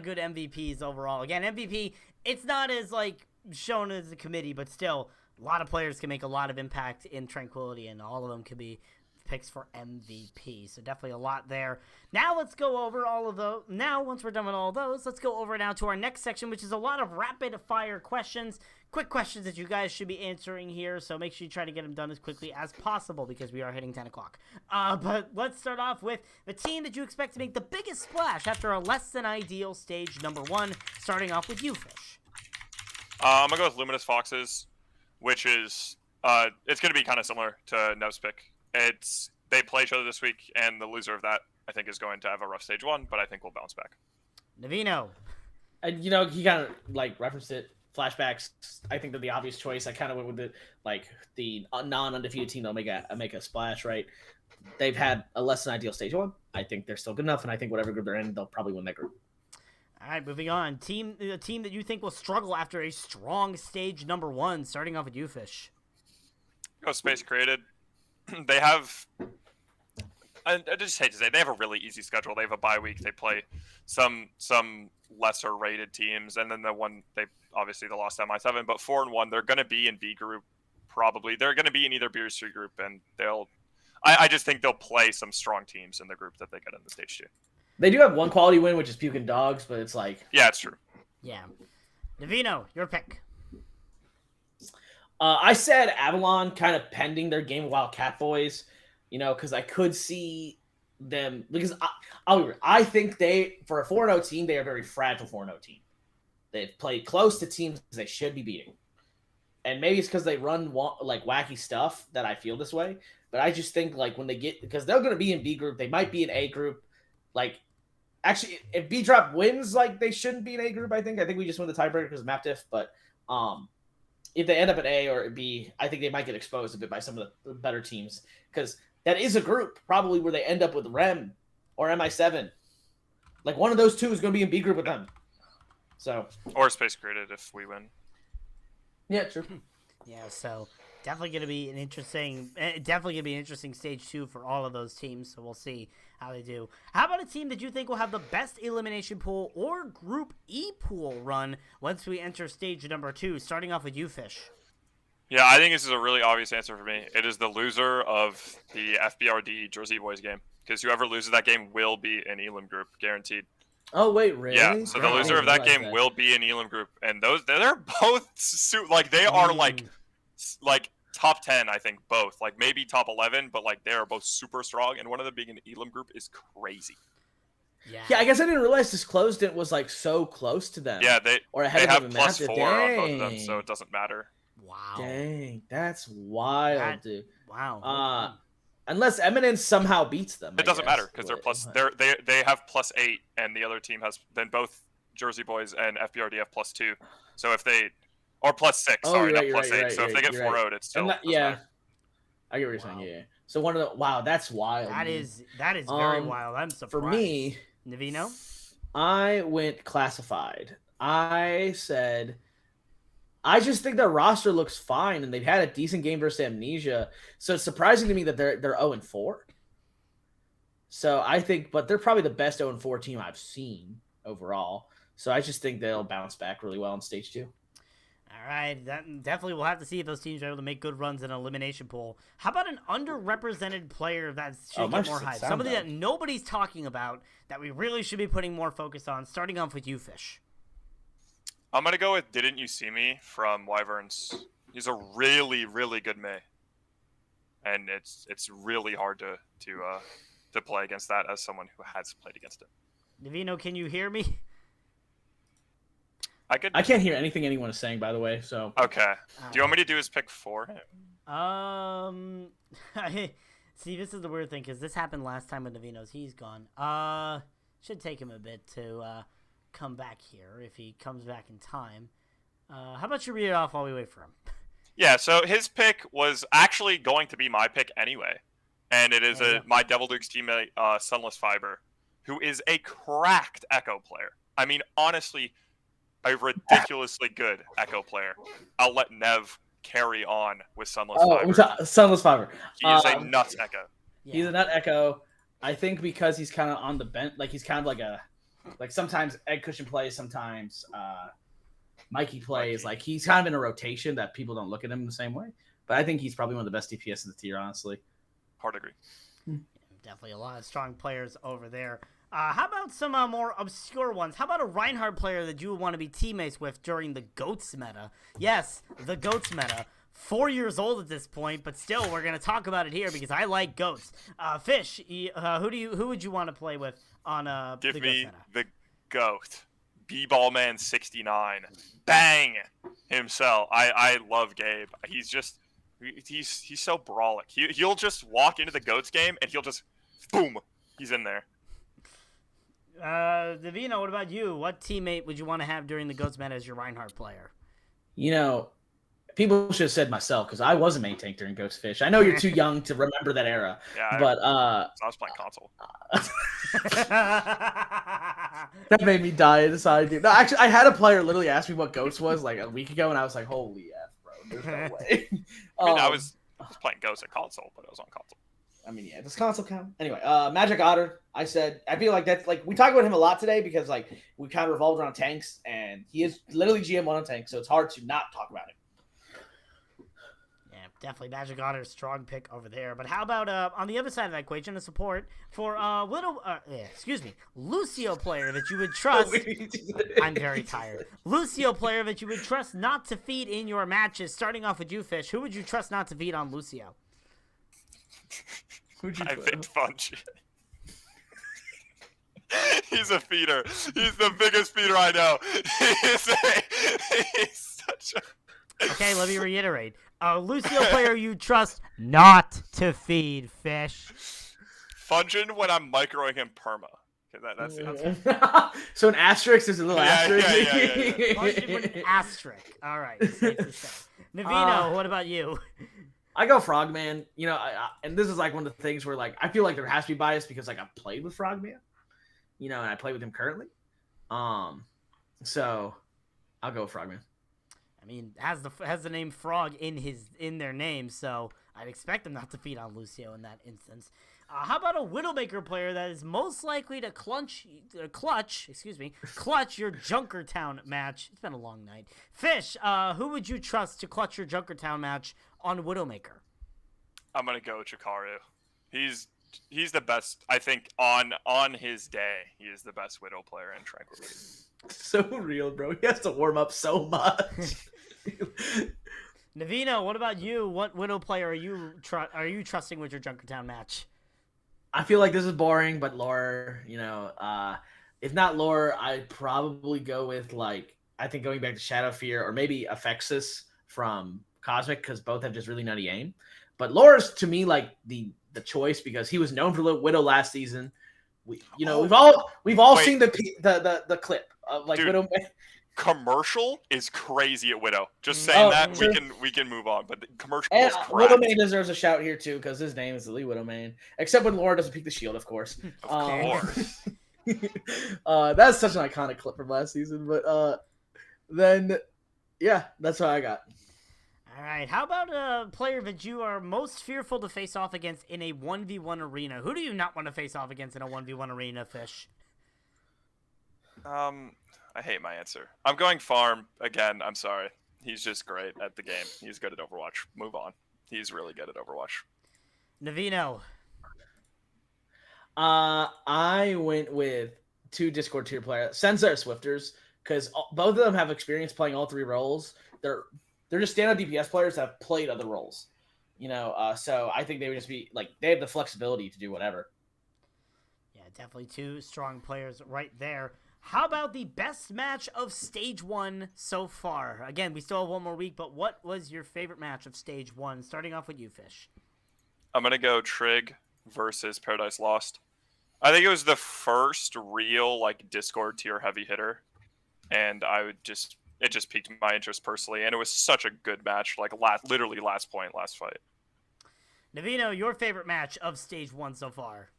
S2: good MVPs overall. Again, MVP, it's not as like shown as a committee, but still a lot of players can make a lot of impact in Tranquility, and all of them could be picks for MVP. So definitely a lot there. Now let's go over all of those. Now, once we're done with all of those, let's go over now to our next section, which is a lot of rapid fire questions. Quick questions that you guys should be answering here, so make sure you try to get them done as quickly as possible because we are hitting 10 o'clock. But let's start off with the team that you expect to make the biggest splash after a less than ideal stage number 1, starting off with you, Fish.
S3: I'm going to go with Luminous Foxes, which is, it's going to be kind of similar to Nev's pick. They play each other this week, and the loser of that, I think, is going to have a rough stage 1, but I think we'll bounce back.
S2: Navino.
S4: And, you know, he kind of, like, referenced it. Flashbacks, I think they're the obvious choice. I kind of went with the non-undefeated team that'll make a splash, right? They've had a less than ideal stage 1. I think they're still good enough, and I think whatever group they're in, they'll probably win that group.
S2: All right, moving on. The team that you think will struggle after a strong stage number 1, starting off with you, Fish.
S3: Go Space Created. They have, I just hate to say, they have a really easy schedule. They have a bye week. They play some lesser rated teams, and then they lost MI7, but 4-1. They're going to be in B group, probably. They're going to be in either B or C group, and I just think they'll play some strong teams in the group that they get in the stage 2.
S4: They do have one quality win, which is Puking Dogs, but it's like...
S3: Yeah, it's true.
S2: Yeah. Navino, your pick.
S4: I said Avalon kind of pending their game while Catboys, you know, because I could see them... Because I think for a 4-0 team, they are a very fragile 4-0 team. They've played close to teams they should be beating. And maybe it's because they run like wacky stuff that I feel this way. But I just think like when they get... Because they're going to be in B group. They might be in A group. Like, actually, if B drop wins, like they shouldn't be in A group. I think we just win the tiebreaker because of map diff. But if they end up at A or B, I think they might get exposed a bit by some of the better teams because that is a group probably where they end up with Rem or MI7. Like one of those two is going to be in B group with them. So
S3: or Space Created if we win.
S4: Yeah, true.
S2: Yeah, so definitely going to be an interesting stage 2 for all of those teams. So we'll see how they do. How about a team that you think will have the best elimination pool or Group E pool run once we enter stage number 2? Starting off with you, Fish.
S3: Yeah, I think this is a really obvious answer for me. It is the loser of the FBRD Jersey Boys game because whoever loses that game will be in Elim group, guaranteed.
S4: Oh wait, really?
S3: Yeah, so the loser of that game will be in Elim group, and they're both they are like top 10, I think, both. Like, maybe top 11, but, like, they are both super strong, and one of them being in Elim group is crazy.
S4: Yeah, I guess I didn't realize Disclosed It was like so close to them.
S3: Yeah,
S4: or
S3: they
S4: ahead of
S3: have
S4: them in
S3: plus
S4: matches.
S3: 4 on both of them, so it doesn't matter.
S2: Wow.
S4: Dang, that's wild, dude.
S2: Wow.
S4: Unless Eminence somehow beats them.
S3: It doesn't matter because they have +8, and the other team has then both Jersey Boys and FBRD have +2. So if they or +6, sorry, not +8. So if they get 4-0'd, it's still
S4: I get what you're saying. Yeah. So one of the that's wild.
S2: That is very wild. I'm surprised.
S4: For me,
S2: Navino,
S4: I went classified. I said, I just think their roster looks fine, and they've had a decent game versus Amnesia. So it's surprising to me that they're 0-4. So I think, but they're probably the best 0-4 team I've seen overall. So I just think they'll bounce back really well in stage 2.
S2: All right, that definitely we'll have to see if those teams are able to make good runs in an elimination pool. How about an underrepresented player that should get more hype? Somebody that nobody's talking about that we really should be putting more focus on. Starting off with you, Fish.
S3: I'm gonna go with Didn't You See Me from Wyverns. He's a really, really good Mei, and it's really hard to play against that as someone who has played against it.
S2: Navino, can you hear me?
S4: I can't hear anything anyone is saying, by the way. So
S3: okay. Do you want me to do his pick 4?
S2: See, this is the weird thing because this happened last time with Navino's. He's gone. Should take him a bit to come back here if he comes back in time. How about you read it off while we wait for him?
S3: Yeah. So his pick was actually going to be my pick anyway, and it is my Devil Dukes teammate, Sunless Fiber, who is a cracked Echo player. I mean, honestly, a ridiculously good Echo player. I'll let Nev carry on with Sunless Fiber.
S4: Sunless Fiber.
S3: He is a nuts Echo.
S4: Yeah. He's a nut Echo. I think because he's kind of on the bench, like he's kind of like sometimes Egg Cushion plays, sometimes Mikey plays. Like he's kind of in a rotation that people don't look at him the same way. But I think he's probably one of the best DPS in the tier, honestly.
S3: Hard to agree.
S2: Definitely a lot of strong players over there. How about some more obscure ones? How about a Reinhardt player that you would want to be teammates with during the GOATS meta? Yes, the GOATS meta. 4 years old at this point, but still, we're going to talk about it here because I like GOATS. Fish, who would you want to play with on the GOATS meta? Give me
S3: the GOAT. B-Ball Man 69. Bang! Himself. I love Gabe. He's so brawlic. He'll just walk into the GOATS game and he'll just, boom, he's in there.
S2: Davina, what about you? What teammate would you want to have during the GOATS meta as your Reinhardt player?
S4: You know, people should have said myself because I was a main tank during Ghost Fish. I know you're too young to remember that era.
S3: Yeah,
S4: but
S3: I was playing console.
S4: That made me die inside, dude. No, actually, I had a player literally ask me what Ghost was like a week ago, and I was like, "Holy F, bro! There's no way."
S3: I was playing Ghost at console, but I was on console.
S4: I mean, yeah, does console count? Anyway, Magic Otter. I feel like that's like we talk about him a lot today because like we kind of revolved around tanks, and he is literally GM1 on tank, so it's hard to not talk about him.
S2: Yeah, definitely Magic Otter's strong pick over there. But how about on the other side of that equation, a support for Lucio player that you would trust. I'm very tired. Lucio player that you would trust not to feed in your matches. Starting off with you, Fish. Who would you trust not to feed on Lucio?
S3: I picked Fungi. He's a feeder. He's the biggest feeder I know. He's such a...
S2: Okay, let me reiterate. A Lucio player you trust not to feed, Fish.
S3: Fungin when I'm microing him perma. Okay, that's it.
S4: So an asterisk is a little asterisk?
S2: Yeah. Fungin with an asterisk. All right, safe to say. Navino, what about you?
S4: I go Frogman. You know, and this is like one of the things where like I feel like there has to be bias because like I've played with Frogman, you know, and I play with him currently. So I'll go with Frogman.
S2: I mean, has the name Frog in their name, so I'd expect them not to feed on Lucio in that instance. How about a Widowmaker player that is most likely to clutch your Junkertown match? It's been a long night. Fish, who would you trust to clutch your Junkertown match on Widowmaker?
S3: I'm gonna go Chikaru. He's the best. I think on his day, he is the best Widow player in Tranquility.
S4: So real, bro. He has to warm up so much.
S2: Navino, what about you? What Widow player are you trusting with your Junkertown match?
S4: I feel like this is boring, but lore, if not lore, I'd probably go with I think going back to Shadow Fear or maybe Aphexis from Cosmic because both have just really nutty aim. But lore is to me like the choice because he was known for Widow last season. We've all seen the clip of
S3: Dude,
S4: Widow.
S3: Commercial is crazy at Widow. Just saying that we can move on, but the commercial
S4: And
S3: is
S4: Widowmane deserves a shout here too because his name is Lee Widowmane. Except when Laura doesn't pick the shield, of course.
S3: Of course.
S4: That's such an iconic clip from last season. But then, yeah, that's what I got.
S2: All right, how about a player that you are most fearful to face off against in a 1v1 arena? Who do you not want to face off against in a 1v1 arena, Fish?
S3: I hate my answer. I'm going Farm again. I'm sorry. He's just great at the game. He's good at Overwatch. Move on. He's really good at Overwatch.
S2: Navino.
S4: I went with two Discord tier players, Senza or Swifters, because both of them have experience playing all three roles. They're just standout DPS players that have played other roles, so I think they would just be they have the flexibility to do whatever.
S2: Yeah, definitely two strong players right there. How about the best match of Stage 1 so far? Again, we still have one more week, but what was your favorite match of Stage 1? Starting off with you, Fish.
S3: I'm going to go Trig versus Paradise Lost. I think it was the first real Discord tier heavy hitter, and it just piqued my interest personally, and it was such a good match, literally last point, last fight.
S2: Navino, your favorite match of Stage 1 so far?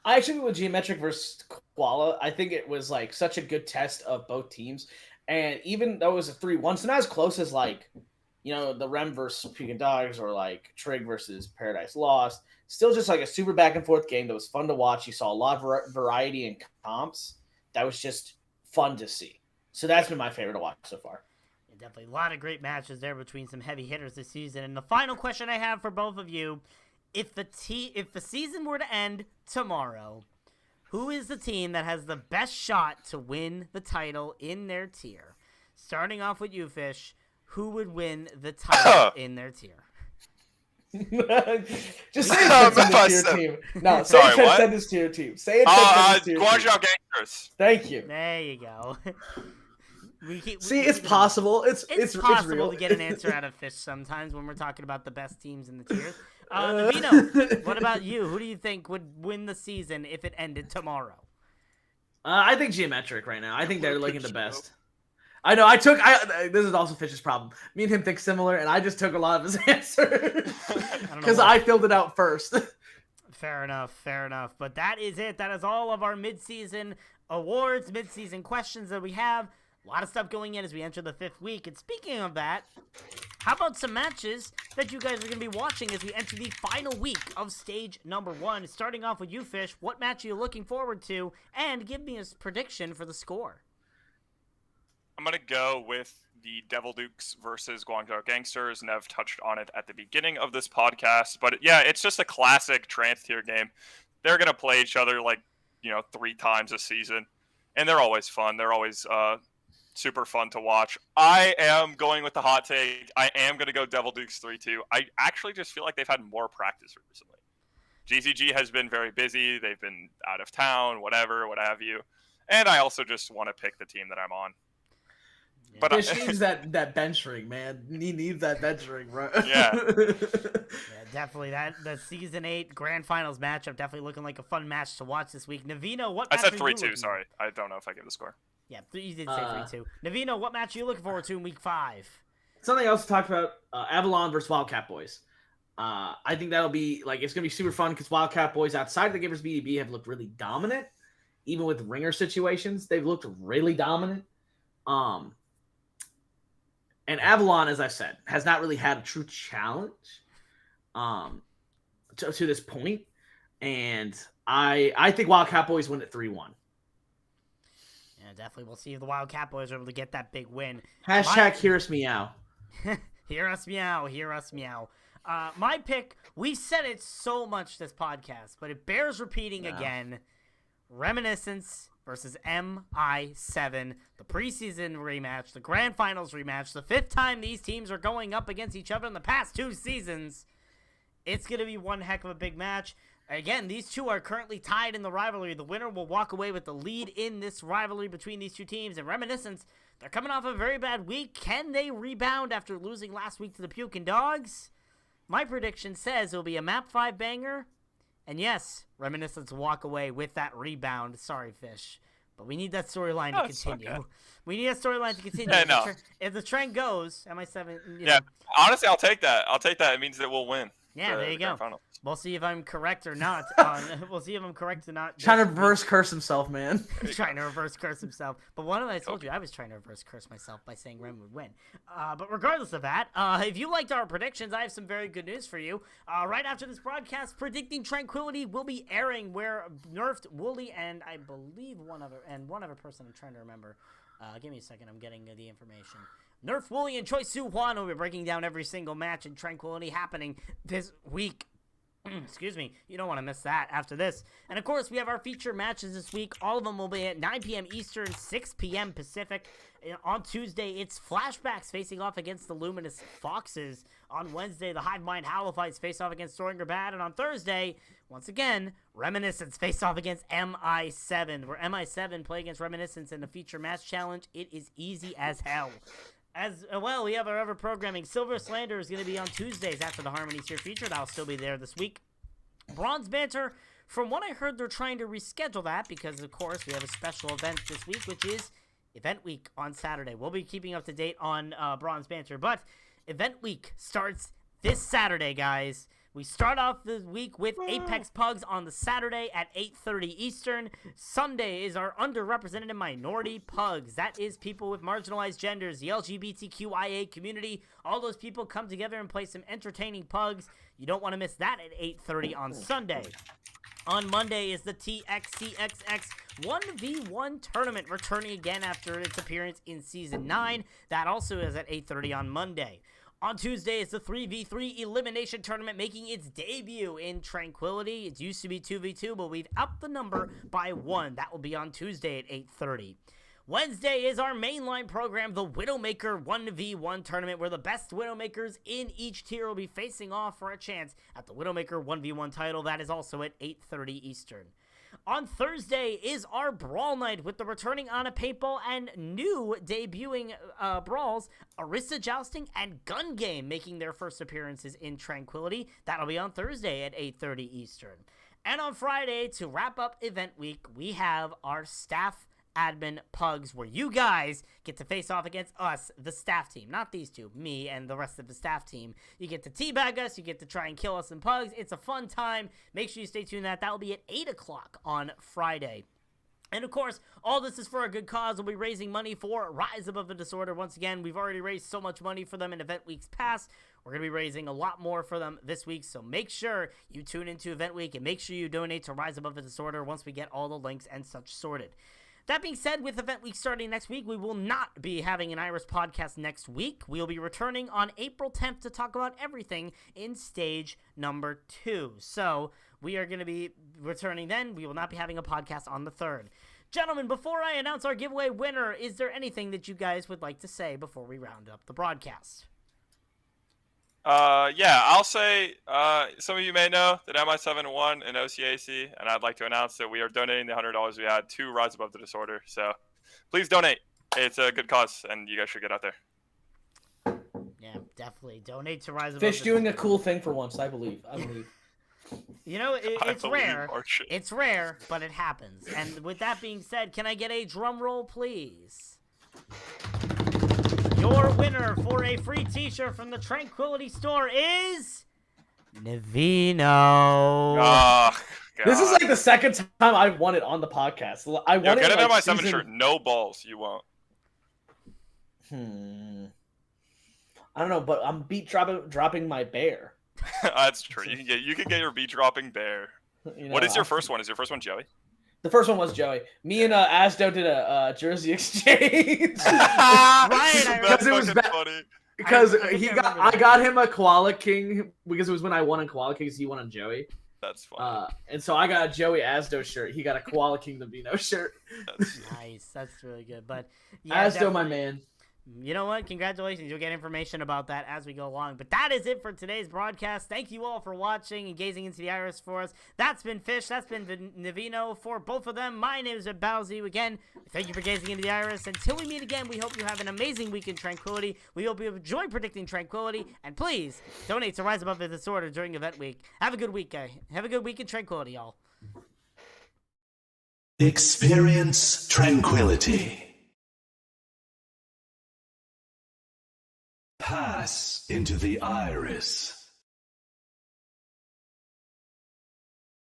S4: I actually went with Geometric versus Koala. I think it was such a good test of both teams. And even though it was a 3-1, so not as close as the Rem versus Puke and Dogs or Trig versus Paradise Lost. Still just a super back and forth game that was fun to watch. You saw a lot of variety in comps. That was just fun to see. So that's been my favorite to watch so far.
S2: Yeah, definitely a lot of great matches there between some heavy hitters this season. And the final question I have for both of you. If the season were to end tomorrow, who is the team that has the best shot to win the title in their tier? Starting off with you, Fish, who would win the title in their tier?
S4: Just say it transcends to your team. No, say it transcends to your team. Say it transcends to your team.
S3: Guangzhou Gangsters.
S4: Thank you.
S2: There you go.
S4: It's possible. It's
S2: possible
S4: real.
S2: to get an answer out of Fish sometimes when we're talking about the best teams in the tiers. Navino, what about you? Who do you think would win the season if it ended tomorrow?
S4: I think Geometric right now. I think they're looking the best. I know. This is also Fish's problem. Me and him think similar, and I just took a lot of his answer because I filled it out first.
S2: Fair enough. But that is it. That is all of our mid-season awards, mid-season questions that we have. A lot of stuff going in as we enter the 5th week. And speaking of that, how about some matches that you guys are going to be watching as we enter the final week of stage number 1? Starting off with you, Fish, what match are you looking forward to? And give me a prediction for the score.
S3: I'm going to go with the Devil Dukes versus Guangzhou Gangsters. Nev touched on it at the beginning of this podcast. But yeah, it's just a classic trans tier game. They're going to play each other 3 times a season. And they're always fun. They're always super fun to watch. I am going with the hot take. I am going to go Devil Dukes 3-2. I actually just feel like they've had more practice recently. GCG has been very busy. They've been out of town, whatever, what have you. And I also just want to pick the team that I'm on.
S2: Yeah.
S3: But
S4: Fish needs that bench ring, man. He needs that bench ring, bro.
S3: Yeah.
S2: Yeah, definitely. The Season 8 Grand Finals matchup definitely looking like a fun match to watch this week. Navino, what
S3: I
S2: match
S3: said
S2: are you
S3: 3-2,
S2: looking
S3: sorry. I don't know if I give the score.
S2: Yeah, you did say 3-2. Navino, what match are you looking forward to in week 5?
S4: Something else to talk about, Avalon versus Wildcat Boys. I think that'll be, it's going to be super fun because Wildcat Boys outside of the Givers BDB have looked really dominant. Even with ringer situations, they've looked really dominant. And Avalon, as I said, has not really had a true challenge to this point. And I think Wildcat Boys win at 3-1.
S2: Yeah, definitely. We'll see if the Wildcat Boys are able to get that big win.
S4: Hear us meow.
S2: Hear us meow. Hear us meow. My pick, we've said it so much this podcast, but it bears repeating again. Reminiscence versus MI7, the preseason rematch, the grand finals rematch, the 5th time these teams are going up against each other in the past 2 seasons. It's going to be one heck of a big match. Again, these two are currently tied in the rivalry. The winner will walk away with the lead in this rivalry between these two teams. And Reminiscence, they're coming off a very bad week. Can they rebound after losing last week to the Pukin Dogs? My prediction says it'll be a Map 5 banger. And yes, Reminiscence will walk away with that rebound. Sorry, Fish. But we need that storyline to continue.
S3: Okay.
S2: We need that storyline to continue.
S3: Yeah, no.
S2: If the trend goes, MI7,
S3: honestly, I'll take that. It means that we'll win.
S2: Yeah, there you go.
S3: Finals.
S2: We'll see if I'm correct or not. We'll see if I'm correct or not.
S4: Trying to reverse curse himself, man.
S2: Trying to reverse curse himself. But one of I told you I was trying to reverse curse myself by saying Rem would win. But regardless of that, if you liked our predictions, I have some very good news for you. Right after this broadcast, Predicting Tranquility will be airing, where Nerfed, Wooly, and I believe one other person I'm trying to remember. Give me a second. I'm getting the information. Nerf, Wooly, and Choi Soo Hwan will be breaking down every single match in Tranquility happening this week. Excuse me. You don't want to miss that after this. And, of course, we have our feature matches this week. All of them will be at 9 p.m. Eastern, 6 p.m. Pacific. On Tuesday, it's Flashbacks facing off against the Luminous Foxes. On Wednesday, the Hive Mind Howlifights face off against Storinger Bad. And on Thursday, once again, Reminiscence face off against MI7. Where MI7 play against Reminiscence in the feature match challenge. It is easy as hell. As well, we have our other programming. Silver Slander is going to be on Tuesdays after the Harmony Tier feature. That'll still be there this week. Bronze Banter, from what I heard, they're trying to reschedule that because, of course, we have a special event this week, which is Event Week on Saturday. We'll be keeping up to date on Bronze Banter, but Event Week starts this Saturday, guys. We start off the week with Apex Pugs on the Saturday at 8:30 Eastern. Sunday is our underrepresented minority pugs. That is people with marginalized genders, the LGBTQIA community. All those people come together and play some entertaining pugs. You don't want to miss that at 8:30 on Sunday. On Monday is the TXCXX 1v1 tournament, returning again after its appearance in Season 9. That also is at 8:30 on Monday. On Tuesday is the 3v3 elimination tournament making its debut in Tranquility. It used to be 2v2, but we've upped the number by 1. That will be on Tuesday at 8:30. Wednesday is our mainline program, the Widowmaker 1v1 tournament, where the best Widowmakers in each tier will be facing off for a chance at the Widowmaker 1v1 title. That is also at 8:30 Eastern. On Thursday is our Brawl Night with the returning Ana Paintball and new debuting brawls, Arista Jousting and Gun Game, making their first appearances in Tranquility. That'll be on Thursday at 8:30 Eastern. And on Friday, to wrap up Event Week, we have our Staff Admin Pugs, where you guys get to face off against us, the staff team. Not these two, me and the rest of the staff team. You get to teabag us, you get to try and kill us in pugs. It's a fun time. Make sure you stay tuned to that. That will be at 8 o'clock on Friday. And of course, all this is for a good cause. We'll be raising money for Rise Above the Disorder. Once again, we've already raised so much money for them in Event Weeks past. We're going to be raising a lot more for them this week. So make sure you tune into Event Week and make sure you donate to Rise Above the Disorder once we get all the links and such sorted. That being said, with Event Week starting next week, we will not be having an Iris podcast next week. We'll be returning on April 10th to talk about everything in stage number 2. So we are going to be returning then. We will not be having a podcast on the 3rd. Gentlemen, before I announce our giveaway winner, is there anything that you guys would like to say before we round up the broadcast?
S3: Yeah, I'll say, some of you may know that MI7 won in OCAC, and I'd like to announce that we are donating the $100 we had to Rise Above the Disorder. So please donate. It's a good cause, and you guys should get out there.
S2: Yeah, definitely. Donate to Rise Above
S4: Fish
S2: the
S4: doing
S2: Disorder.
S4: a cool thing for once, I believe.
S2: You know, it's rare.
S3: Archie.
S2: It's rare, but it happens. And with that being said, can I get a drum roll, please? Your winner for a free t-shirt from the Tranquility Store is Navino.
S3: Oh, God.
S4: This is like the second time I've won it on the podcast. I won
S3: Get
S4: it
S3: an
S4: like
S3: MI7 shirt. No balls. You won't.
S4: I don't know, but I'm dropping my bear.
S3: That's true. You can get your beat dropping bear.
S4: You know,
S3: What is your first one? Is your first one Joey?
S4: The first one was Joey. Me and Asdo did a jersey exchange.
S2: Right,
S3: That's
S4: it was
S3: fucking funny.
S4: Because
S2: I
S4: I got him a Koala King because it was when I won on Koala King, so he won on Joey.
S3: That's funny.
S4: And so I got a Joey Asdo shirt. He got a Koala King the Vino shirt.
S3: That's
S2: Nice. That's really good. But yeah,
S4: Asdo, my
S2: definitely.
S4: man.
S2: You know what? Congratulations. You'll get information about that as we go along. But that is it for today's broadcast. Thank you all for watching and gazing into the iris for us. That's been Fish. That's been Navino. For both of them, my name is Bowsy. Again, thank you for gazing into the iris. Until we meet again, we hope you have an amazing week in Tranquility. We hope you enjoy predicting Tranquility. And please, donate to Rise Above the Disorder during event week. Have a good week, guys. Have a good week in Tranquility, y'all.
S1: Experience tranquility. Pass into the iris.